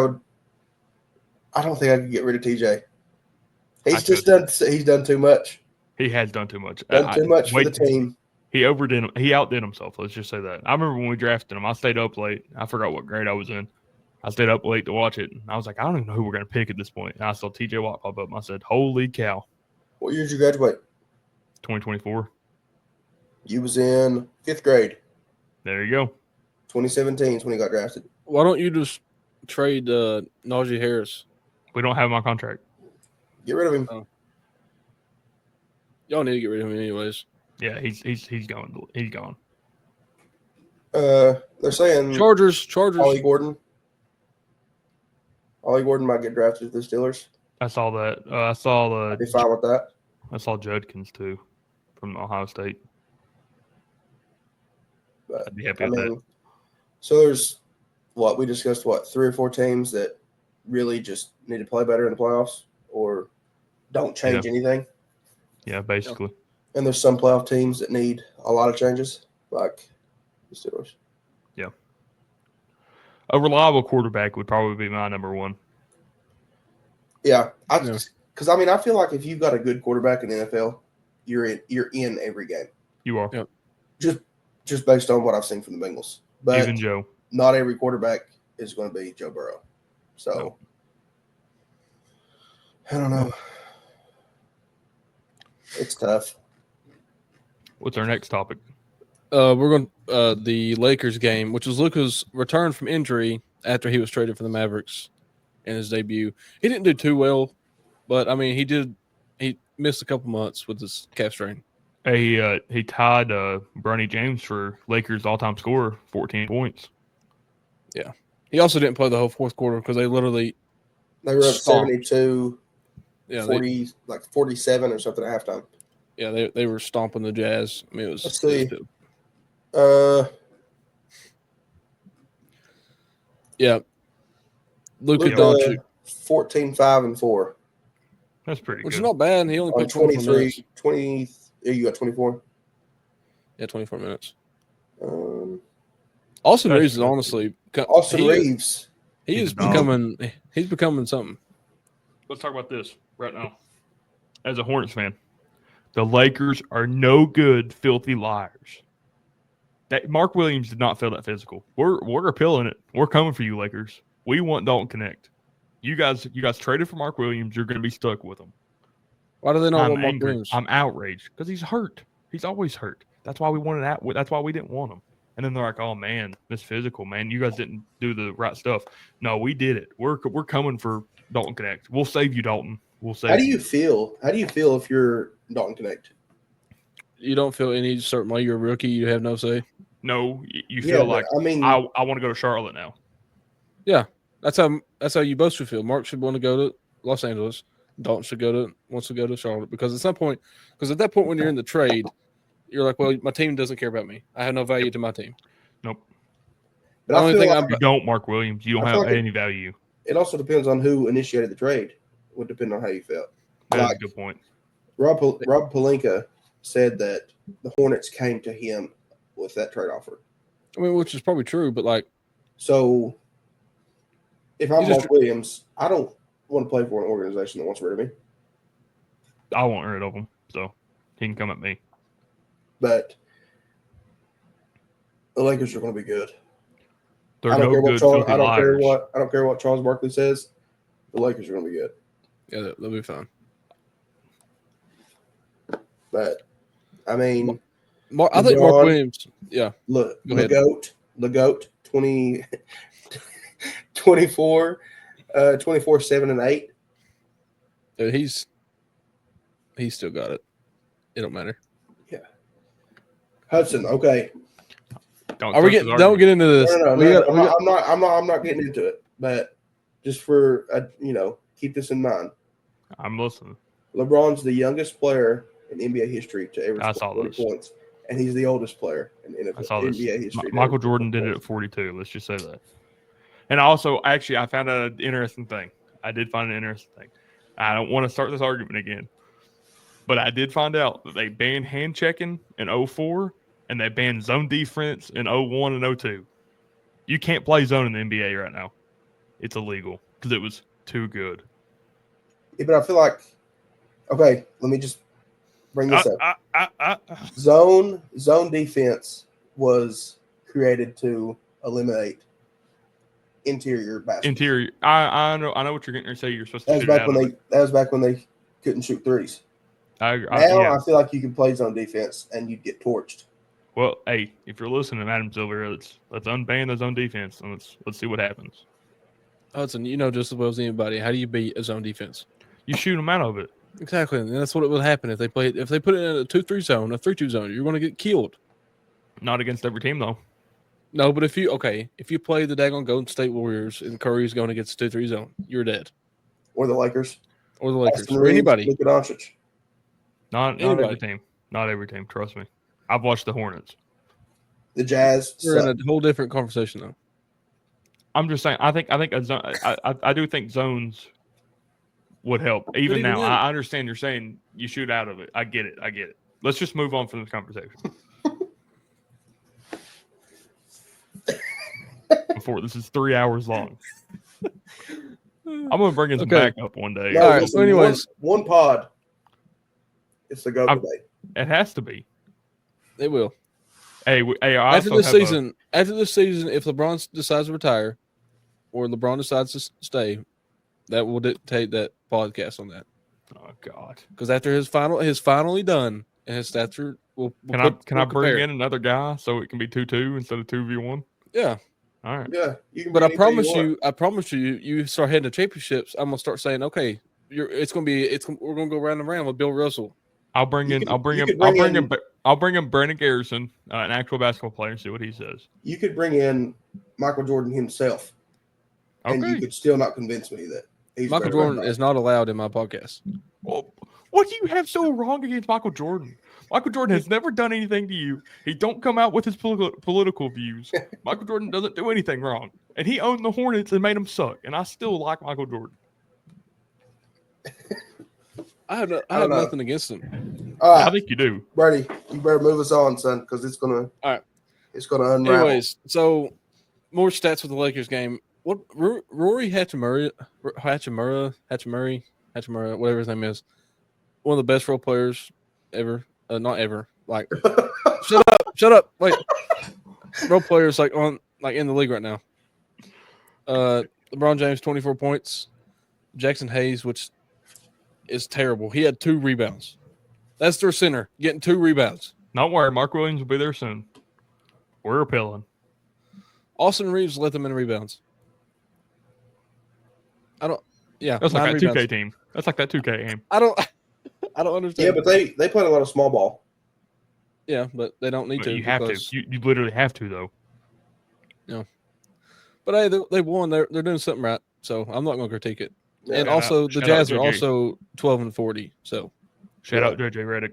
Speaker 2: could get rid of TJ. He's done too much.
Speaker 3: He has done too much.
Speaker 2: Too much for the team.
Speaker 3: He outdid himself. Let's just say that. I remember when we drafted him, I stayed up late. I forgot what grade I was in. I stayed up late to watch it. And I was like, I don't even know who we're going to pick at this point. And I saw TJ Watt pop up. And I said, holy cow.
Speaker 2: What year did you graduate?
Speaker 3: 2024.
Speaker 2: You was in 5th grade.
Speaker 3: There you go.
Speaker 2: 2017 is when he got drafted.
Speaker 1: Why don't you just trade Najee Harris?
Speaker 3: We don't have him on contract.
Speaker 2: Get rid of him.
Speaker 1: Oh. Y'all need to get rid of him anyways.
Speaker 3: Yeah, he's gone. He's gone.
Speaker 2: They're saying
Speaker 1: Chargers.
Speaker 2: Ollie Gordon might get drafted to the Steelers.
Speaker 3: I saw that. I'd
Speaker 2: be fine with that.
Speaker 3: I saw Judkins too, from Ohio State.
Speaker 2: But,
Speaker 3: I'd be happy with that.
Speaker 2: So there's we discussed 3 or 4 teams that really just need to play better in the playoffs or don't change anything.
Speaker 3: Yeah, basically.
Speaker 2: And there's some playoff teams that need a lot of changes, like the Steelers.
Speaker 3: Yeah. A reliable quarterback would probably be my number one.
Speaker 2: Yeah, because I feel like if you've got a good quarterback in the NFL, you're in every game.
Speaker 3: You are.
Speaker 1: Yep.
Speaker 2: Just based on what I've seen from the Bengals. But
Speaker 3: even Joe.
Speaker 2: Not every quarterback is going to be Joe Burrow. So I don't know. It's tough.
Speaker 3: What's our next topic?
Speaker 1: We're going the Lakers game, which was Lukas' return from injury after he was traded for the Mavericks in his debut. He didn't do too well, but I mean, he missed a couple months with his calf strain.
Speaker 3: He tied Bronny James for Lakers all-time scorer, 14 points.
Speaker 1: Yeah. He also didn't play the whole fourth quarter because they were
Speaker 2: up 72,
Speaker 1: 40,
Speaker 2: 47 or something at halftime.
Speaker 1: Yeah, they were stomping the Jazz. I mean, it was.
Speaker 2: Let's see.
Speaker 1: Yeah. Luka Doncic.
Speaker 2: 14-5-4.
Speaker 3: That's pretty good.
Speaker 1: Which is not bad. He only played
Speaker 2: 23, 20. You got 24?
Speaker 1: Yeah, 24 minutes. Austin Reeves is honestly
Speaker 2: Reeves.
Speaker 1: He's becoming something.
Speaker 3: Let's talk about this right now. As a Hornets fan, the Lakers are no good, filthy liars. That Mark Williams did not feel that physical. We're appealing it. We're coming for you, Lakers. We want Dalton Connect. You guys traded for Mark Williams. You're going to be stuck with him.
Speaker 1: Why do they not want Mark
Speaker 3: angry.
Speaker 1: Williams?
Speaker 3: I'm outraged because he's hurt. He's always hurt. That's why we wanted out. That's why we didn't want him. And then they're like, "Oh man, this physical, man. You guys didn't do the right stuff." No, we did it. We're coming for Dalton Connect. We'll save you, Dalton. We'll save.
Speaker 2: How do you feel? How do you feel if you're Dalton Connect?
Speaker 1: You don't feel any certain way. You're a rookie. You have no say.
Speaker 3: No, you feel like I want to go to Charlotte now.
Speaker 1: Yeah, that's how you both should feel. Mark should want to go to Los Angeles. Dalton should wants to go to Charlotte because at that point when you're in the trade, you're like, well, my team doesn't care about me. I have no value to my team.
Speaker 3: Nope.
Speaker 2: But the only thing
Speaker 3: you don't, Mark Williams. You don't have any value.
Speaker 2: It also depends on who initiated the trade. It would depend on how you felt.
Speaker 3: That's a good point.
Speaker 2: Rob Pelinka said that the Hornets came to him with that trade offer.
Speaker 1: I mean, which is probably true, but
Speaker 2: so if I'm Mark Williams, I don't want to play for an organization that wants rid of me.
Speaker 3: I want rid of him, so he can come at me.
Speaker 2: But the Lakers are going to be good.
Speaker 3: I don't
Speaker 2: care what Charles Barkley says. The Lakers are going to be good.
Speaker 1: Yeah, they'll be fine.
Speaker 2: But I mean,
Speaker 1: I think Mark Williams. Yeah,
Speaker 2: look, the goat, 24, 7 and 8.
Speaker 1: Dude, he's still got it. It don't matter.
Speaker 2: Yeah. Hudson, okay.
Speaker 1: Don't get into this.
Speaker 2: No. I'm not getting into it. But just for keep this in mind.
Speaker 3: I'm listening.
Speaker 2: LeBron's the youngest player in NBA history to ever score 40 points, and he's the oldest player in NBA history.
Speaker 3: Michael Jordan did it at 42. Let's just say that. And also, actually, I found out an interesting thing. I did find an interesting thing. I don't want to start this argument again, but I did find out that they banned hand checking in 2004, and they banned zone defense in 2001 and 2002. You can't play zone in the NBA right now. It's illegal because it was too good.
Speaker 2: Yeah, but I feel like, okay, let me just bring this up. Zone defense was created to eliminate interior basketball.
Speaker 3: Interior. I know what you're getting to say. You're supposed to shoot it out of it.
Speaker 2: That was back when they couldn't shoot threes.
Speaker 3: I
Speaker 2: feel like you can play zone defense and you'd get torched.
Speaker 3: Well, hey, if you're listening, Adam Silver, let's unban the zone defense and let's see what happens.
Speaker 1: Hudson, you know just as well as anybody, how do you beat a zone defense?
Speaker 3: You shoot them out of it.
Speaker 1: Exactly, and that's what it would happen if they put it in a 2-3 zone, a 3-2 zone. You're going to get killed.
Speaker 3: Not against every team though.
Speaker 1: No, but if you play the daggone Golden State Warriors and Curry's going against 2-3 zone, you're dead.
Speaker 2: Or the Lakers.
Speaker 1: Or anybody.
Speaker 2: Luka Doncic.
Speaker 3: Not every team. Not every team. Trust me. I've watched the Hornets.
Speaker 2: The Jazz.
Speaker 1: We're in a whole different conversation though.
Speaker 3: I'm just saying. I think a zone. I do think zones would help. Even now, I understand you're saying you shoot out of it. I get it. Let's just move on from this conversation. Before this is 3 hours long. I'm gonna bring in some backup one day.
Speaker 2: All right. So, anyways, one pod. It's the go debate.
Speaker 3: It has to be.
Speaker 1: It will.
Speaker 3: Hey,
Speaker 1: after this season, if LeBron decides to retire, or LeBron decides to stay, that will dictate that podcast on that.
Speaker 3: Oh God!
Speaker 1: Because after his finally done, and his stats
Speaker 3: can I bring in another guy so it can be 2-2 instead of 2v1?
Speaker 1: Yeah.
Speaker 3: All right.
Speaker 2: Yeah.
Speaker 1: But I promise you, you start heading to championships. I'm gonna start saying, okay, we're gonna go round and round with Bill Russell.
Speaker 3: I'll bring in Brandon Garrison, an actual basketball player, and see what he says.
Speaker 2: You could bring in Michael Jordan himself, and you could still not convince me that he's
Speaker 1: Michael Jordan is not allowed in my podcast.
Speaker 3: Well, what do you have so wrong against Michael Jordan? Michael Jordan has never done anything to you. He don't come out with his political views. Michael Jordan doesn't do anything wrong, and he owned the Hornets and made them suck. And I still like Michael Jordan.
Speaker 1: I have nothing against him.
Speaker 2: All right.
Speaker 3: I think you do,
Speaker 2: Brady. You better move us on, son, because it's gonna unravel.
Speaker 1: Anyways, so more stats with the Lakers game. What Rory Hachimura, whatever his name is, one of the best role players ever. Not ever. Like, shut up. Wait. role players like in the league right now. LeBron James 24 points. Jackson Hayes, which is terrible. He had 2 rebounds. That's their center getting 2 rebounds.
Speaker 3: Don't worry, Mark Williams will be there soon. We're appealing.
Speaker 1: Austin Reeves led them in rebounds.
Speaker 3: That's like that 2K team. That's like that 2K game.
Speaker 1: I don't understand.
Speaker 2: Yeah, but they play a lot of small ball.
Speaker 1: Yeah, but they don't need to.
Speaker 3: You have to. You literally have to, though.
Speaker 1: Yeah. But hey, they won. They're doing something right. So I'm not going to critique it.
Speaker 2: Yeah.
Speaker 1: And also, the Jazz are also 12-40. So
Speaker 3: shout out JJ Redick.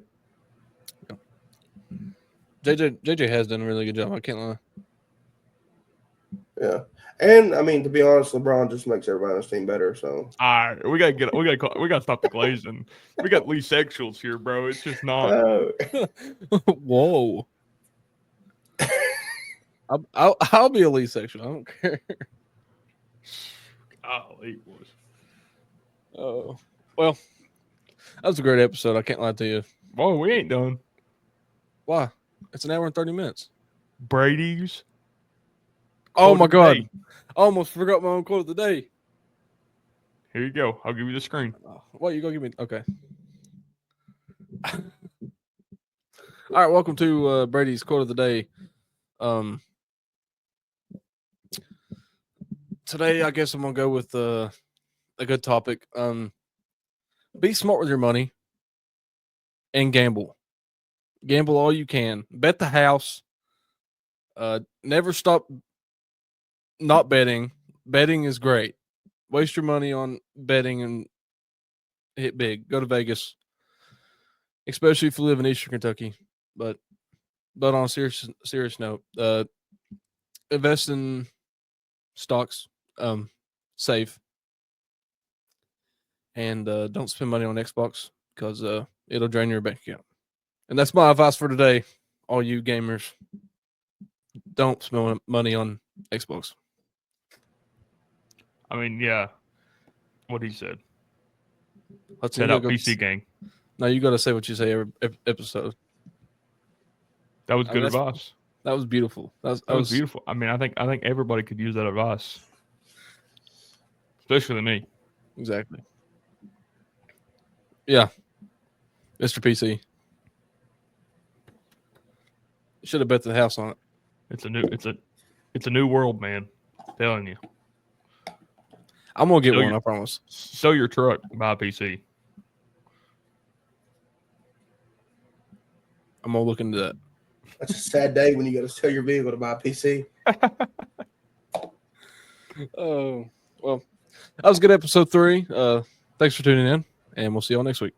Speaker 1: JJ has done a really good job. I can't lie.
Speaker 2: Yeah, and I mean, to be honest, LeBron just makes everybody on his team better. So
Speaker 3: all right, we gotta stop the glazing. We got Lee sexuals here, bro. It's just not.
Speaker 1: Whoa. I'll be a Lee sexual. I don't care.
Speaker 3: Golly, boys.
Speaker 1: Oh, well, that was a great episode. I can't lie to you.
Speaker 3: Well, we ain't done.
Speaker 1: Why? It's an hour and 30 minutes.
Speaker 3: Brady's.
Speaker 1: Oh my God! I almost forgot my own quote of the day.
Speaker 3: Here you go. I'll give you the screen.
Speaker 1: What you gonna give me? Okay. All right. Welcome to Brady's quote of the day. Today, I guess I'm gonna go with a good topic. Be smart with your money and gamble. Gamble all you can. Bet the house. Never stop not betting. Betting is great. Waste your money on betting and hit big. Go to Vegas, especially if you live in Eastern Kentucky. But on a serious note, invest in stocks. Save. And don't spend money on Xbox because it'll drain your bank account. And that's my advice for today, all you gamers. Don't spend money on Xbox.
Speaker 3: I mean, yeah. What he said.
Speaker 1: Let's
Speaker 3: set up PC gang.
Speaker 1: No, you got to say what you say every episode.
Speaker 3: That was good advice.
Speaker 1: That was beautiful. That was
Speaker 3: beautiful. I mean, I think everybody could use that advice, especially me.
Speaker 1: Exactly. Yeah, Mr. PC. Should have bet the house on it.
Speaker 3: It's a new world, man. I'm telling you.
Speaker 1: I'm gonna get one. I promise.
Speaker 3: Sell your truck, buy a PC.
Speaker 1: I'm gonna look into that.
Speaker 2: That's a sad day when you got to sell your vehicle to buy a PC.
Speaker 1: Oh, well, that was a good episode 3. Thanks for tuning in, and we'll see y'all next week.